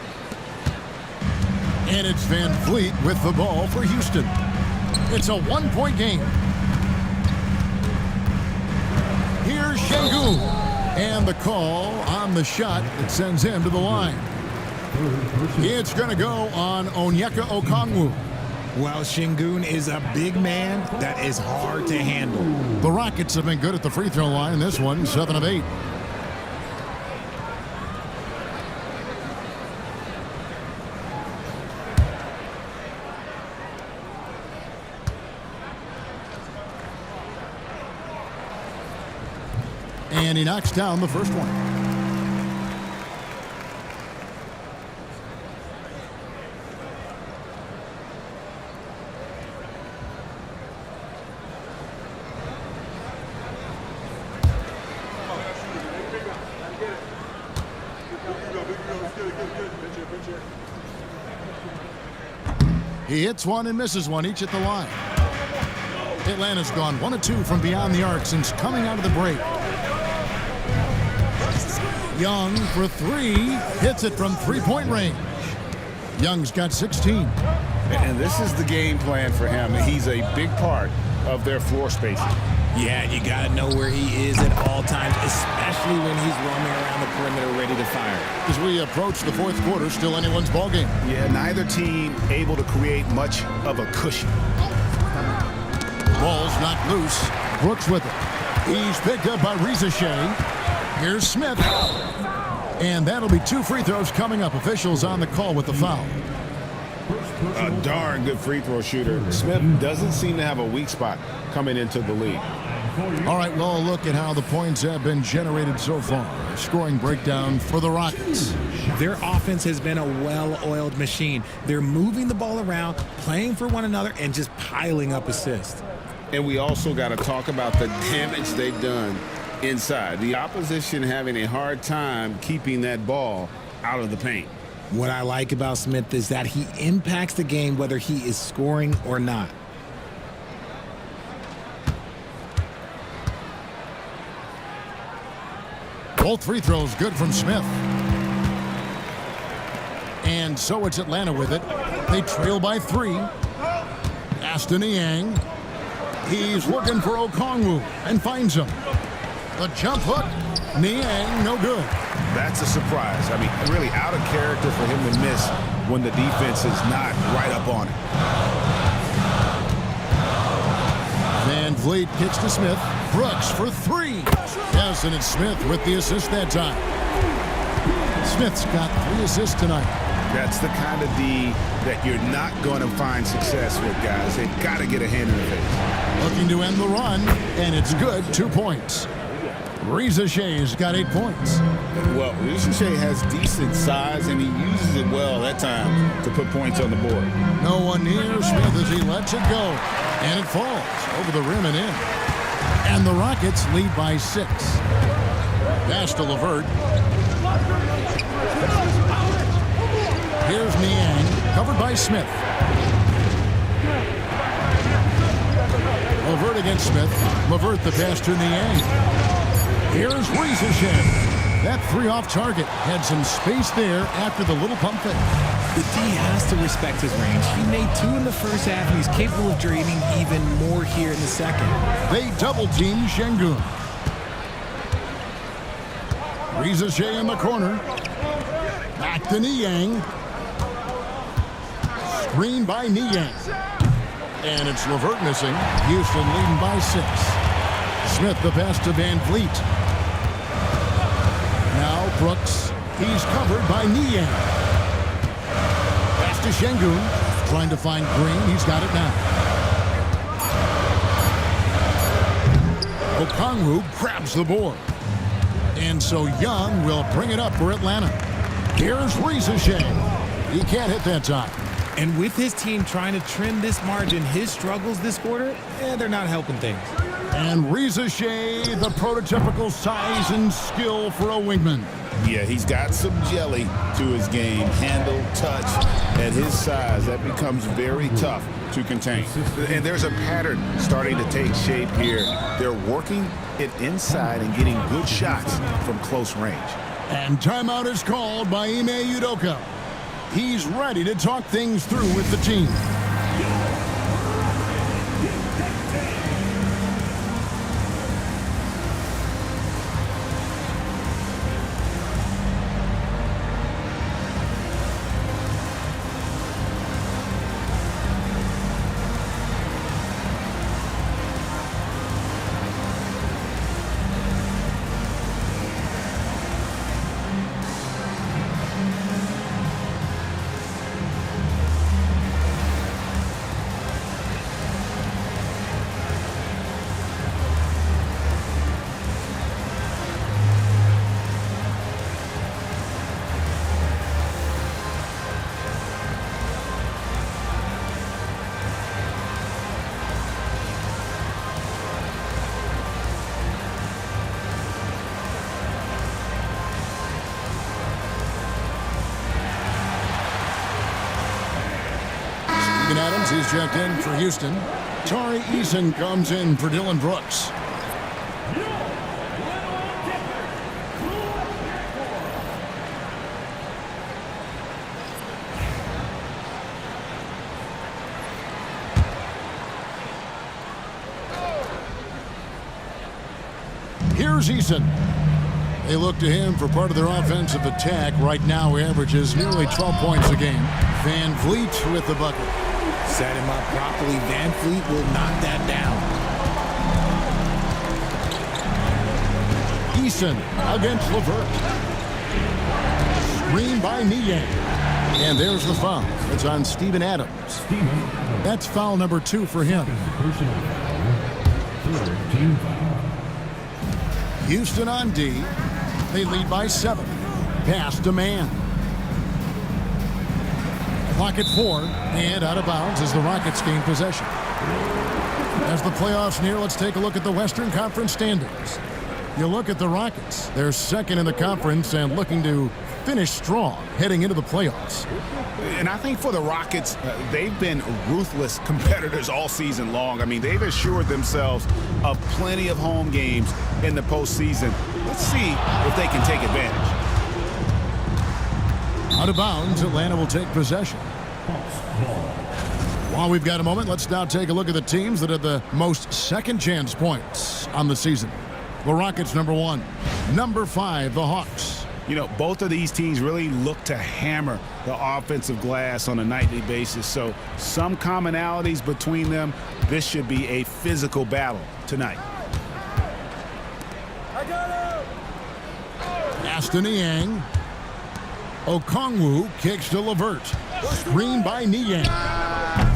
Speaker 1: And it's Van Vliet with the ball for Houston. It's a one-point game. Here's Şengün. And the call on the shot that sends him to the line. It's going to go on Onyeka Okongwu.
Speaker 5: Well, Şengün is a big man that is hard to handle.
Speaker 1: The Rockets have been good at the free throw line in this one, 7 of 8. And he knocks down the first one. He hits one and misses one, each at the line. Atlanta's gone 1 of 2 from beyond the arc since coming out of the break. Young for three, hits it from three-point range. Young's got 16.
Speaker 6: And this is the game plan for him. He's a big part of their floor spacing.
Speaker 5: Yeah, you got to know where he is at all times, especially when he's roaming around the perimeter ready to fire.
Speaker 1: As we approach the fourth quarter, still anyone's ballgame.
Speaker 6: Yeah, neither team able to create much of a cushion.
Speaker 1: Ball's knocked loose. Brooks with it. He's picked up by Reza Shea. Here's Smith. And that'll be 2 free throws coming up. Officials on the call with the foul.
Speaker 6: A darn good free throw shooter. Smith doesn't seem to have a weak spot coming into the league.
Speaker 1: All right, well, look at how the points have been generated so far. A scoring breakdown for the Rockets.
Speaker 5: Their offense has been a well-oiled machine. They're moving the ball around, playing for one another, and just piling up assists.
Speaker 6: And we also got to talk about the damage they've done inside. The opposition having a hard time keeping that ball out of the paint.
Speaker 5: What I like about Smith is that he impacts the game whether he is scoring or not.
Speaker 1: Both free throws good from Smith. And so it's Atlanta with it. They trail by 3. Aston Niang. He's looking for Okongwu and finds him. The jump hook. Niang, no good.
Speaker 6: That's a surprise. I mean, really out of character for him to miss when the defense is not right up on it.
Speaker 1: Van Vliet kicks to Smith. Brooks for 3. Yes, and it's Smith with the assist that time. Smith's got 3 assists tonight.
Speaker 6: That's the kind of D that you're not going to find success with, guys. They've got to get a hand in the face.
Speaker 1: Looking to end the run, and it's good. 2 points. Reza Shea's got 8 points.
Speaker 6: Well, Reza Shea has decent size, and he uses it well that time to put points on the board.
Speaker 1: No one near Smith as he lets it go. And it falls over the rim and in. And the Rockets lead by 6. Pass to LeVert. Here's Niang, covered by Smith. LeVert against Smith. LeVert the pass to Niang. Here's Reza Shea. That 3 off target had some space there after the little pump fake.
Speaker 5: The D has to respect his range. He made 2 in the first half, and he's capable of draining even more here in the second.
Speaker 1: They double team Şengün. Reza Shea in the corner. Back to Niang. Screen by Niang. And it's Levert missing. Houston leading by 6. Smith the pass to Van Vliet. Now Brooks. He's covered by Niang. Pass to Şengün. Trying to find Green. He's got it now. Okongwu grabs the board. And so Young will bring it up for Atlanta. Here's Risache. He can't hit that time.
Speaker 5: And with his team trying to trim this margin, his struggles this quarter, they're not helping things.
Speaker 1: And Risache, the prototypical size and skill for a wingman.
Speaker 2: Yeah, he's got some jelly to his game. Handle, touch. At his size, that becomes very tough to contain. And there's a pattern starting to take shape here. They're working it inside and getting good shots from close range.
Speaker 1: And timeout is called by Ime Udoka. He's ready to talk things through with the team. Adams, he's checked in for Houston. Tari Eason comes in for Dylan Brooks. Here's Eason. They look to him for part of their offensive attack. Right now, he averages nearly 12 points a game. Van Vliet with the bucket.
Speaker 5: Set him up properly. Van Vliet will knock that down.
Speaker 1: Eason against Levert. Screen by Niang. And there's the foul. It's on Steven Adams. That's foul number 2 for him. Houston on D. They lead by 7. Pass to Mann. Clock at 4, and out of bounds as the Rockets gain possession. As the playoffs near, let's take a look at the Western Conference standings. You look at the Rockets. They're second in the conference and looking to finish strong heading into the playoffs.
Speaker 6: And I think for the Rockets, they've been ruthless competitors all season long. I mean, they've assured themselves of plenty of home games in the postseason. Let's see if they can take advantage.
Speaker 1: Out of bounds, Atlanta will take possession. While we've got a moment, let's now take a look at the teams that have the most second chance points on the season. The Rockets, number 1. Number 5, the Hawks.
Speaker 6: You know, both of these teams really look to hammer the offensive glass on a nightly basis. So some commonalities between them. This should be a physical battle tonight.
Speaker 1: Aston Niang. Okongwu kicks to Levert. Screen by Niang.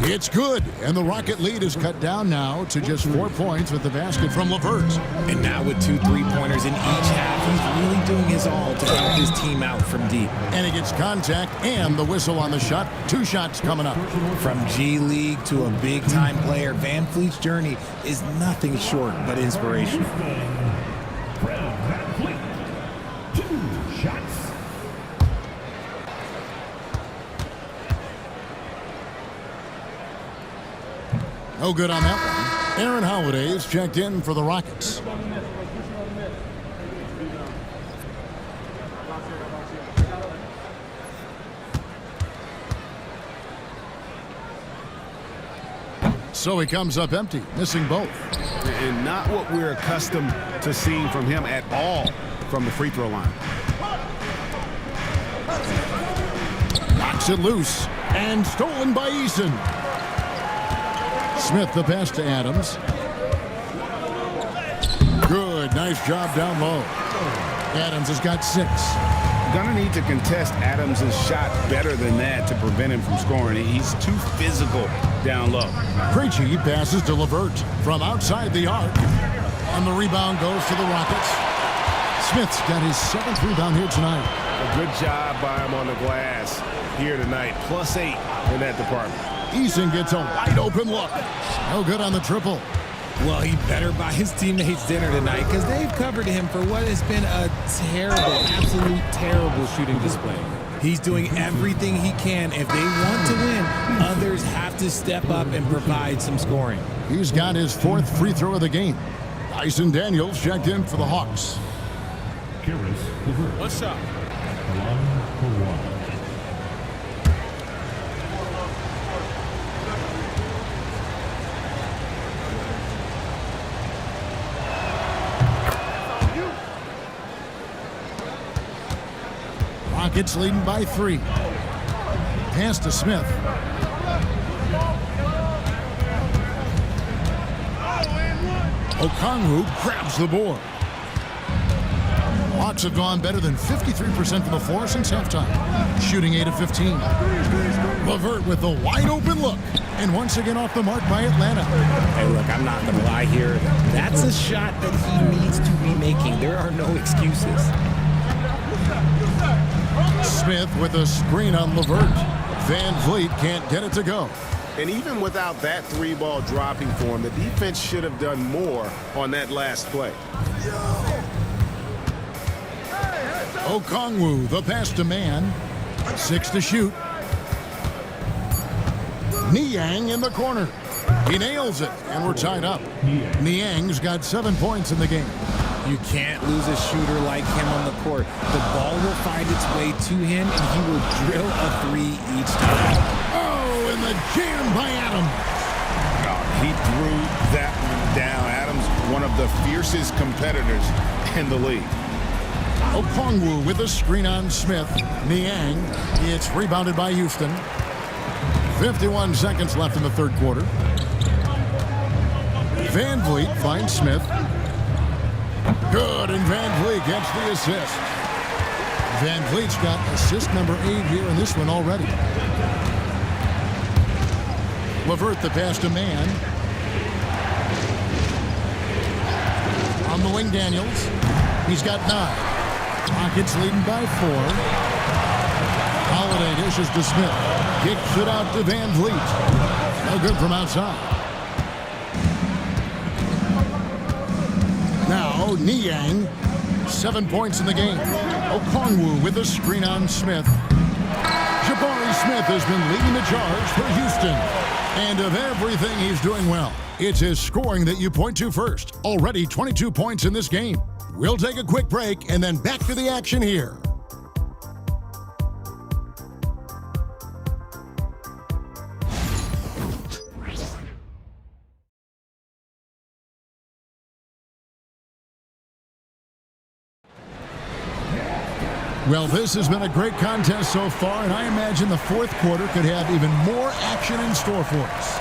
Speaker 1: It's good, and the Rocket lead is cut down now to just 4 points with the basket from Levert.
Speaker 5: And now with 2 3-pointers in each half, he's really doing his all to help his team out from deep.
Speaker 1: And he gets contact and the whistle on the shot. 2 shots coming up.
Speaker 5: From G League to a big-time player, Van Vliet's journey is nothing short but inspirational.
Speaker 1: No good on that one. Aaron Holiday is checked in for the Rockets. So he comes up empty, missing both.
Speaker 6: And not what we're accustomed to seeing from him at all from the free throw line.
Speaker 1: Knocks it loose. And stolen by Eason. Smith the pass to Adams. Good, nice job down low. Adams has got 6.
Speaker 6: Gonna need to contest Adams' shot better than that to prevent him from scoring. He's too physical down low.
Speaker 1: Krejci passes to LeVert from outside the arc. And the rebound goes to the Rockets. Smith's got his 7th rebound here tonight.
Speaker 7: A good job by him on the glass here tonight. +8 in that department.
Speaker 1: Eason gets a wide open look. No good on the triple.
Speaker 5: Well, he better buy his teammates dinner tonight because they've covered him for what has been a terrible, absolute terrible shooting display. He's doing everything he can. If they want to win, others have to step up and provide some scoring.
Speaker 1: He's got his 4th free throw of the game. Dyson Daniels checked in for the Hawks.
Speaker 8: One shot.
Speaker 1: Rockets leading by 3. Pass to Smith. Okongwu grabs the board. Hawks have gone better than 53% from the floor since halftime, shooting 8 of 15. LeVert with the wide open look, and once again off the mark by Atlanta.
Speaker 5: Hey, look, I'm not going to lie here. That's a shot that he needs to be making. There are no excuses.
Speaker 1: Smith with a screen on LeVert. Van Vliet can't get it to go.
Speaker 7: And even without that 3-ball dropping for him, the defense should have done more on that last play.
Speaker 1: Okongwu, the pass to man. 6 to shoot. Niang in the corner. He nails it, and we're tied up. Niang's got 7 points in the game.
Speaker 5: You can't lose a shooter like him on the court. The ball will find its way to him, and he will drill a 3 each time.
Speaker 1: Oh, and the jam by Adams.
Speaker 6: He threw that one down. Adams, one of the fiercest competitors in the league.
Speaker 1: Okongwu with a screen on Smith. Niang, it's rebounded by Houston. 51 seconds left in the 3rd quarter. Van Vliet finds Smith. Good, and Van Vliet gets the assist. Van Vliet's got assist number 8 here in this one already. LeVert the pass to man. On the wing, Daniels. He's got 9. Rockets leading by 4. Holiday dishes to Smith. Kicks it out to Van Vliet. No good from outside. Now, Niang, 7 points in the game. Okongwu with a screen on Smith. Jabari Smith has been leading the charge for Houston. And of everything he's doing well, it's his scoring that you point to first. Already 22 points in this game. We'll take a quick break and then back to the action here. Well, this has been a great contest so far, and I imagine the 4th quarter could have even more action in store for us.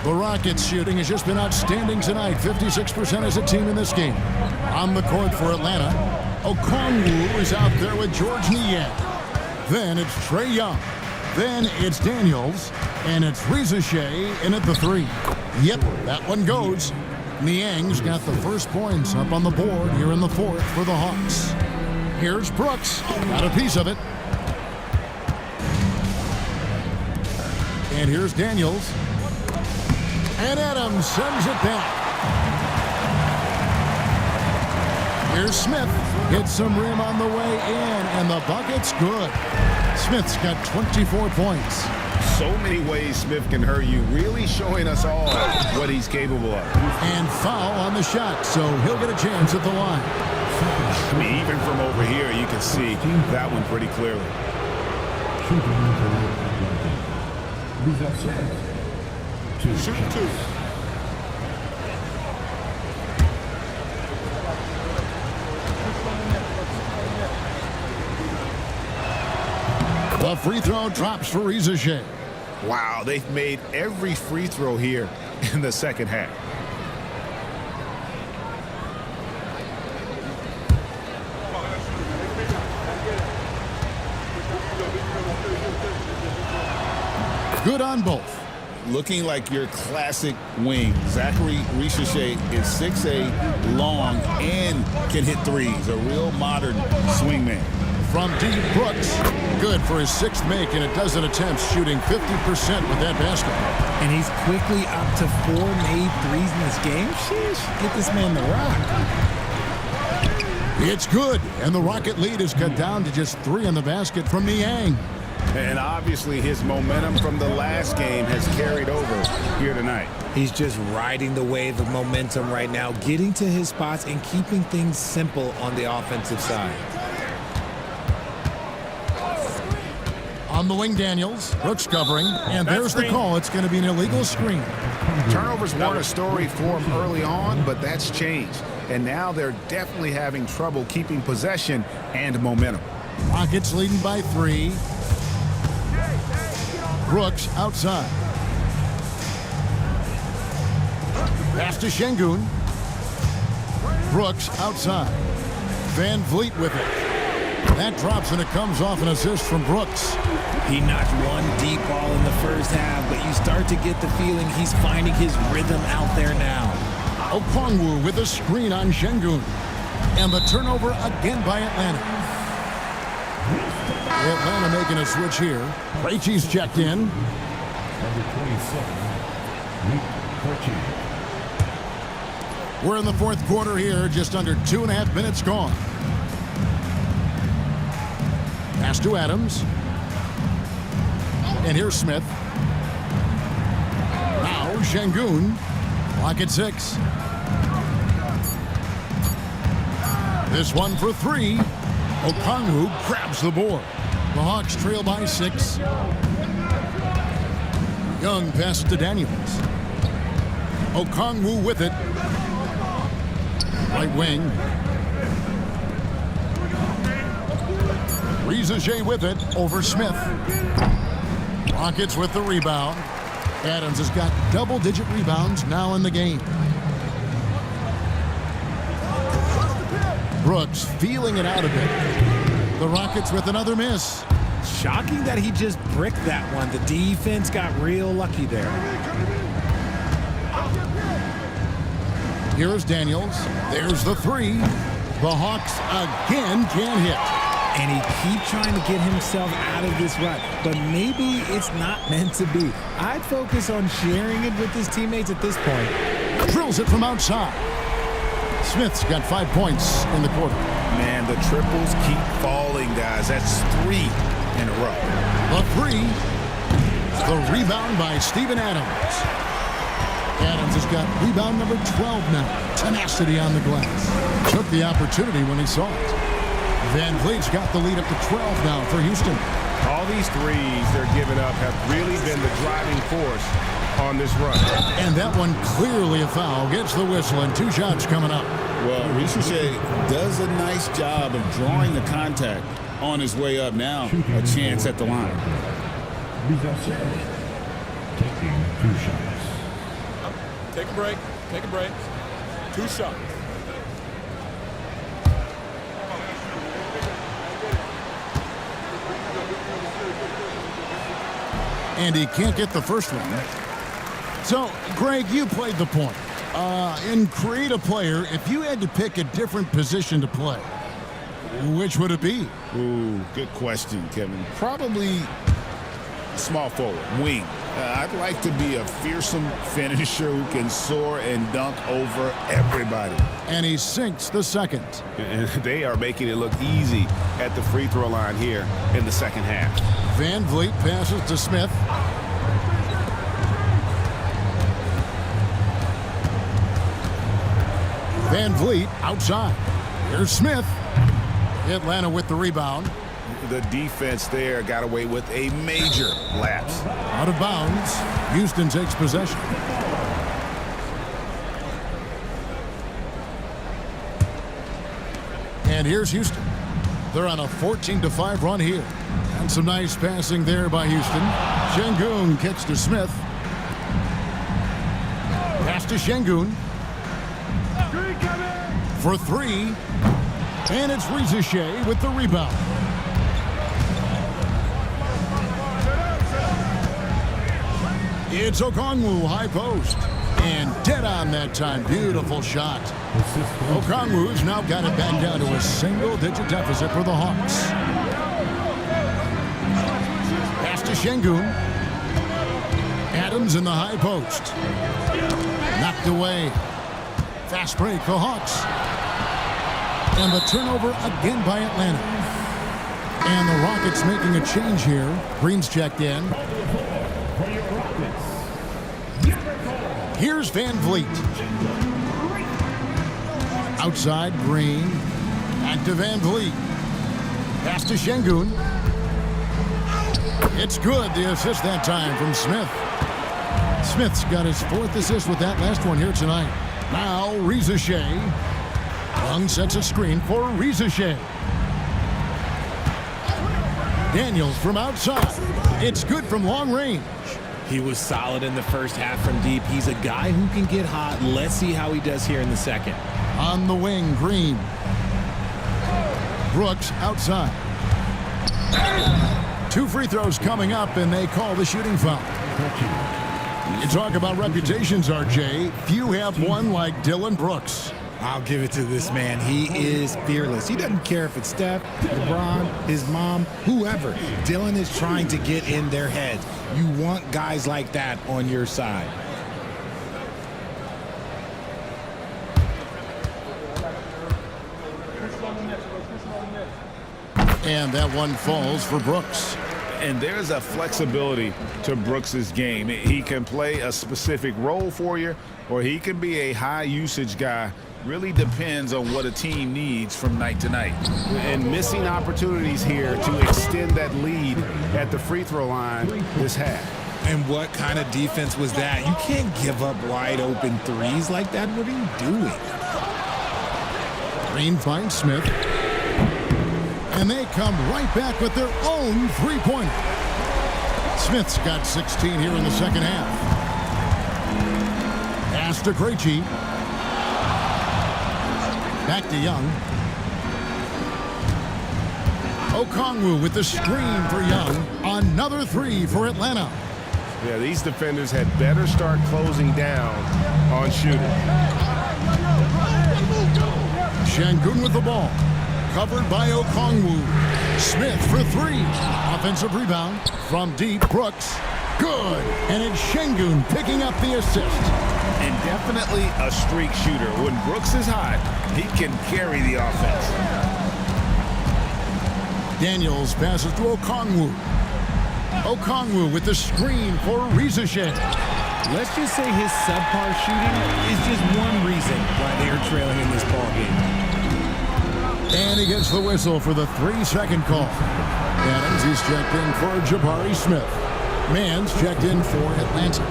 Speaker 1: The Rockets shooting has just been outstanding tonight. 56% as a team in this game. On the court for Atlanta, Okongwu is out there with George Niang. Then it's Trae Young. Then it's Daniels. And it's Rizachet in at the 3. Yep, that one goes. Niang's got the first points up on the board here in the 4th for the Hawks. Here's Brooks. Got a piece of it. And here's Daniels. And Adams sends it back. Here's Smith. Gets some rim on the way in, and the bucket's good. Smith's got 24 points.
Speaker 6: So many ways Smith can hurt you, really showing us all what he's capable of.
Speaker 1: And foul on the shot, so he'll get a chance at the line.
Speaker 6: I mean, even from over here, you can see that one pretty clearly.
Speaker 11: Shoot 2.
Speaker 1: The free throw drops for Riza.
Speaker 6: Wow, they've made every free throw here in the second half.
Speaker 1: Good on both.
Speaker 2: Looking like your classic wing. Zachary Richeche is 6'8", long, and can hit threes. A real modern swingman.
Speaker 1: From deep, Brooks. Good for his sixth make in a dozen attempts, shooting 50% with that basket.
Speaker 5: And he's quickly up to 4 made threes in this game. Sheesh, get this man the rock.
Speaker 1: It's good, and the Rocket lead is cut down to just 3 in the basket from Niang.
Speaker 6: And obviously his momentum from the last game has carried over here tonight.
Speaker 5: He's just riding the wave of momentum right now, getting to his spots and keeping things simple on the offensive side.
Speaker 1: On the wing, Daniels. Brooks covering, and there's the call. It's going to be an illegal screen.
Speaker 6: Turnovers weren't a story for him early on, but that's changed. And now they're definitely having trouble keeping possession and momentum.
Speaker 1: Rockets leading by 3. Brooks outside. Pass to Şengün. Brooks outside. Van Vliet with it. That drops and it comes off an assist from Brooks.
Speaker 5: He knocked one deep ball in the first half, but you start to get the feeling he's finding his rhythm out there now.
Speaker 1: Okongwu with a screen on Şengün. And the turnover again by Atlanta. Atlanta making a switch here. Krejci's checked in.
Speaker 13: Number 27, Nick Krejci.
Speaker 1: We're in the fourth quarter here, just under 2.5 minutes gone. Pass to Adams. And here's Smith. Now Şengün. Clock at 6. This one for 3. Okongwu grabs the board. The Hawks trail by 6. Young passes to Daniels. Okongwu with it. Right wing. Riza with it over Smith. Rockets with the rebound. Adams has got double-digit rebounds now in the game. Brooks feeling it out a bit. The Rockets with another miss.
Speaker 5: Shocking that he just bricked that one. The defense got real lucky there.
Speaker 1: Here's Daniels. There's the 3. The Hawks again can't hit.
Speaker 5: And he keeps trying to get himself out of this rut, but maybe it's not meant to be. I'd focus on sharing it with his teammates at this point.
Speaker 1: Drills it from outside. Smith's got 5 points in the quarter.
Speaker 6: Man, the triples keep falling, guys. That's 3 in a row.
Speaker 1: The 3. The rebound by Steven Adams. Adams has got rebound number 12 now. Tenacity on the glass. Took the opportunity when he saw it. Van Vliet's got the lead up to 12 now for Houston.
Speaker 7: All these threes they're giving up have really been the driving force on this run.
Speaker 1: And that one clearly a foul. Gets the whistle and 2 shots coming up.
Speaker 2: Well, Richeche does a nice job of drawing the contact on his way up. Now a chance at the line.
Speaker 13: Taking 2 shots.
Speaker 8: Take a break. Take a break. 2 shots.
Speaker 1: And he can't get the first one. So, Greg, you played the point. In create a player, if you had to pick a different position to play, which would it be?
Speaker 2: Ooh, good question, Kevin. Probably small forward, wing. I'd like to be a fearsome finisher who can soar and dunk over everybody.
Speaker 1: And he sinks the second.
Speaker 7: And they are making it look easy at the free throw line here in the second half.
Speaker 1: Van Vliet passes to Smith. Van Vliet outside. Here's Smith. Atlanta with the rebound.
Speaker 6: The defense there got away with a major lapse.
Speaker 1: Out of bounds. Houston takes possession. And here's Houston. They're on a 14-5 run here. And some nice passing there by Houston. Şengün kicks to Smith. Pass to Şengün. For three. And it's Riza with the rebound. It's Okongwu, high post. And dead on that time. Beautiful shot. Okongwu's now got it back down to a single-digit deficit for the Hawks. Pass to Şengün. Adams in the high post. Knocked away. Fast break for Hawks. And the turnover again by Atlanta. And the Rockets making a change here. Green's checked in. Here's Van Vliet. Outside, Green. Back to Van Vliet. Pass to Şengün. It's good, the assist that time from Smith. Smith's got his 4th assist with that last one here tonight. Now, Riza. Young sets a screen for Riza. Daniels from outside. It's good from long range.
Speaker 5: He was solid in the first half from deep. He's a guy who can get hot. Let's see how he does here in the second.
Speaker 1: On the wing, Green. Brooks outside. 2 free throws coming up, and they call the shooting foul. You talk about reputations, RJ. Few have one like Dylan Brooks.
Speaker 5: I'll give it to this man. He is fearless. He doesn't care if it's Steph, LeBron, his mom, whoever. Dylan is trying to get in their heads. You want guys like that on your side.
Speaker 1: And that one falls for Brooks.
Speaker 6: And there's a flexibility to Brooks's game. He can play a specific role for you, or he can be a high-usage guy. Really depends on what a team needs from night to night.
Speaker 7: And missing opportunities here to extend that lead at the free throw line this half.
Speaker 5: And what kind of defense was that? You can't give up wide open threes like that. What are you doing?
Speaker 1: Green finds Smith. And they come right back with their own three-pointer. Smith's got 16 here in the second half. Pass to Krejci. Back to Young. Okongwu with the screen for Young. Another three for Atlanta.
Speaker 7: Yeah, these defenders had better start closing down on shooting.
Speaker 1: Şengün with the ball. Covered by Okongwu. Smith for three. Offensive rebound from deep. Brooks. Good. And it's Şengün picking up the assist.
Speaker 6: And definitely a streak shooter. When Brooks is hot, he can carry the offense.
Speaker 1: Daniels passes to Okongwu. Okongwu with the screen for Riza.
Speaker 5: Let's just say his subpar shooting is just one reason why they are trailing in this ballgame.
Speaker 1: And he gets the whistle for the 3-second call. Adams, he's checked in for Jabari Smith. Mann's checked in for Atlanta.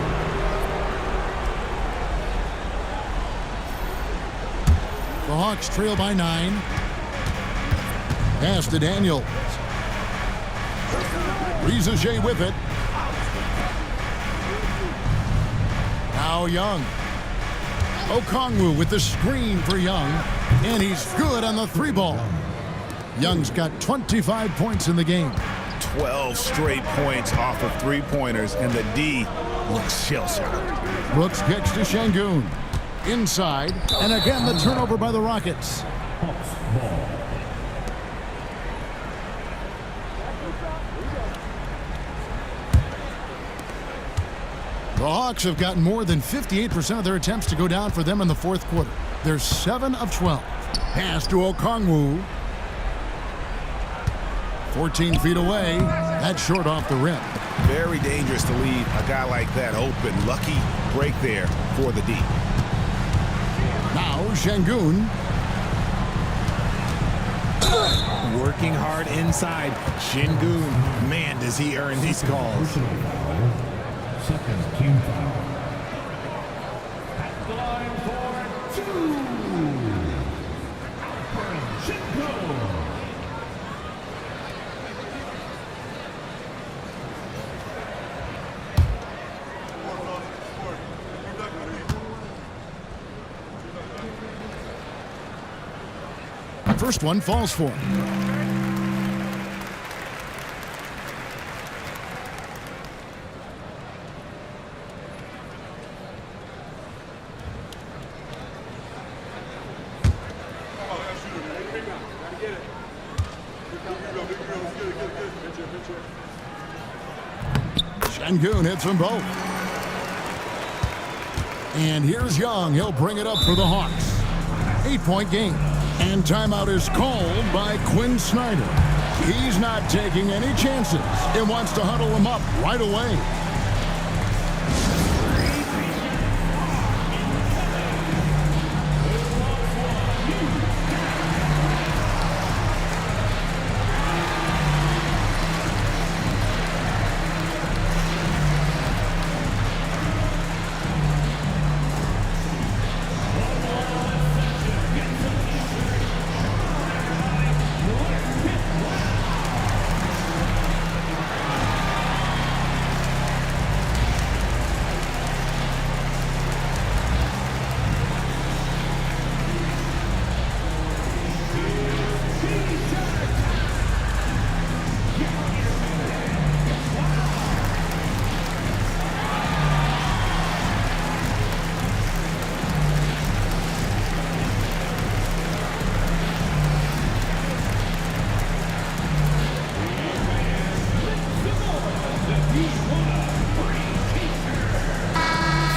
Speaker 1: The Hawks trail by 9. Pass to Daniels. Riza with it. Now Young. Okongwu with the screen for Young. And he's good on the three ball. Young's got 25 points in the game.
Speaker 6: 12 straight points off of three-pointers, and the D looks shell-shocked.
Speaker 1: Brooks kicks to Şengün. Inside, and again the turnover by the Rockets.
Speaker 13: Hawks ball.
Speaker 1: The Hawks have gotten more than 58% of their attempts to go down for them in the fourth quarter. They're 7 of 12. Pass to Okongwu. 14 feet away. That's short off the rim.
Speaker 6: Very dangerous to leave a guy like that open. Lucky break there for the D.
Speaker 1: Now Şengün.
Speaker 5: Working hard inside. Şengün, man, does he earn these calls.
Speaker 13: Second team foul. At the line for 2.
Speaker 1: First one falls for him. Şengün hits them both. And here's Young. He'll bring it up for the Hawks. 8-point game. And timeout is called by Quinn Snyder. He's not taking any chances and wants to huddle them up right away.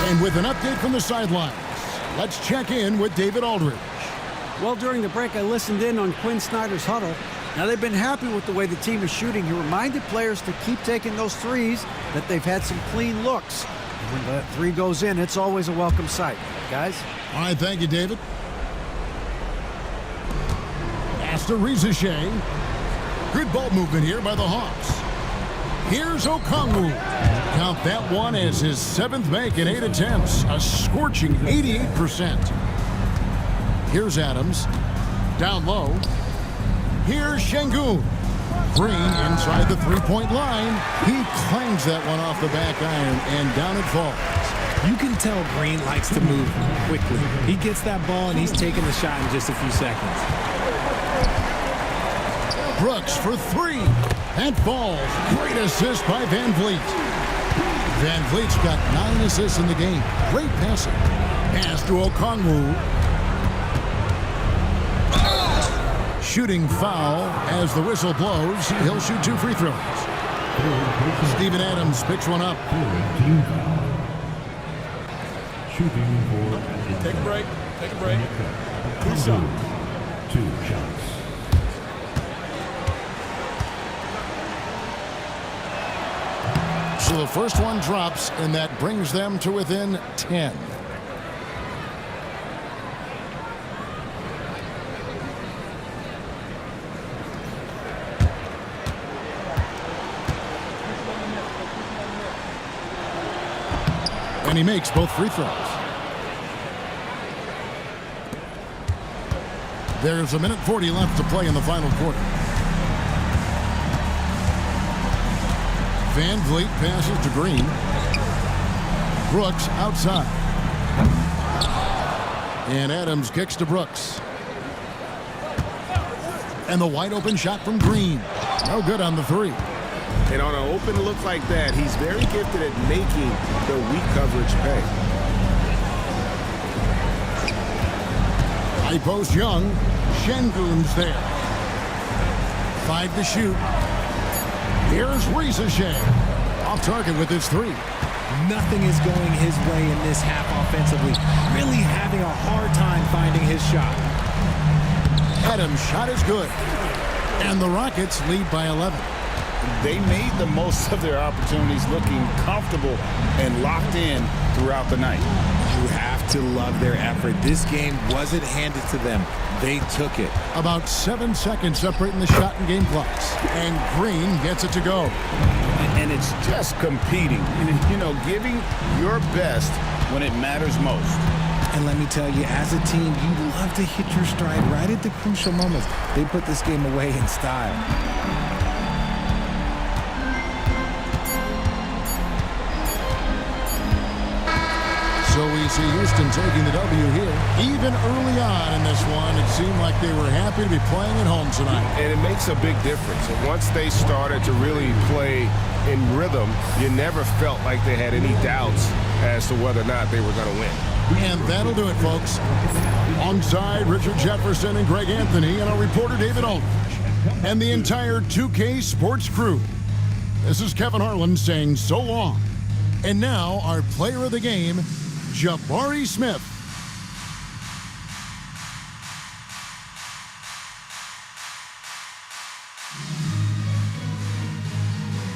Speaker 1: And with an update from the sidelines, let's check in with David Aldridge.
Speaker 4: Well, during the break, I listened in on Quinn Snyder's huddle. Now, they've been happy with the way the team is shooting. He reminded players to keep taking those threes, that they've had some clean looks. When that three goes in, it's always a welcome sight. Guys?
Speaker 1: All right, thank you, David. Pass to Rizashay. Good ball movement here by the Hawks. Here's Okongwu. Count that one as his 7th make in 8 attempts. A scorching 88%. Here's Adams. Down low. Here's Şengün. Green inside the three-point line. He clangs that one off the back iron, and down it falls.
Speaker 5: You can tell Green likes to move quickly. He gets that ball, and he's taking the shot in just a few seconds.
Speaker 1: Brooks for 3. That falls. Great assist by Van Vliet. Van Vliet's got 9 assists in the game. Great passing. Pass to Okongwu. Shooting foul as the whistle blows. He'll shoot 2 free throws. Steven Adams picks one up.
Speaker 13: Shooting for...
Speaker 8: Take a break. Take a break. 2 shots.
Speaker 13: 2 shots.
Speaker 1: So the first one drops, and that brings them to within 10. And he makes both free throws. There's 1:40 left to play in the final quarter. Van Vliet passes to Green. Brooks outside. And Adams kicks to Brooks. And the wide open shot from Green. No good on the 3.
Speaker 7: And on an open look like that, he's very gifted at making the weak coverage pay.
Speaker 1: High post Young. Şengün's there. 5 to shoot. Here's Rizashay. Off target with his 3.
Speaker 5: Nothing is going his way in this half offensively. Really having a hard time finding his shot.
Speaker 1: Adams' shot is good. And the Rockets lead by 11.
Speaker 2: They made the most of their opportunities, looking comfortable and locked in throughout the night.
Speaker 5: You have to love their effort. This game wasn't handed to them. They took it.
Speaker 1: About 7 seconds separating the shot and game clocks. And Green gets it to go.
Speaker 2: And it's just competing. You know, giving your best when it matters most.
Speaker 5: And let me tell you, as a team, you love to hit your stride right at the crucial moments. They put this game away in style.
Speaker 1: So we see Houston taking the W here. Even early on in this one, it seemed like they were happy to be playing at home tonight.
Speaker 7: And it makes a big difference. And once they started to really play in rhythm, you never felt like they had any doubts as to whether or not they were going to win.
Speaker 1: And that'll do it, folks. Alongside Richard Jefferson and Greg Anthony and our reporter David Aldridge and the entire 2K Sports crew, this is Kevin Harlan saying so long. And now our player of the game, Jabari Smith.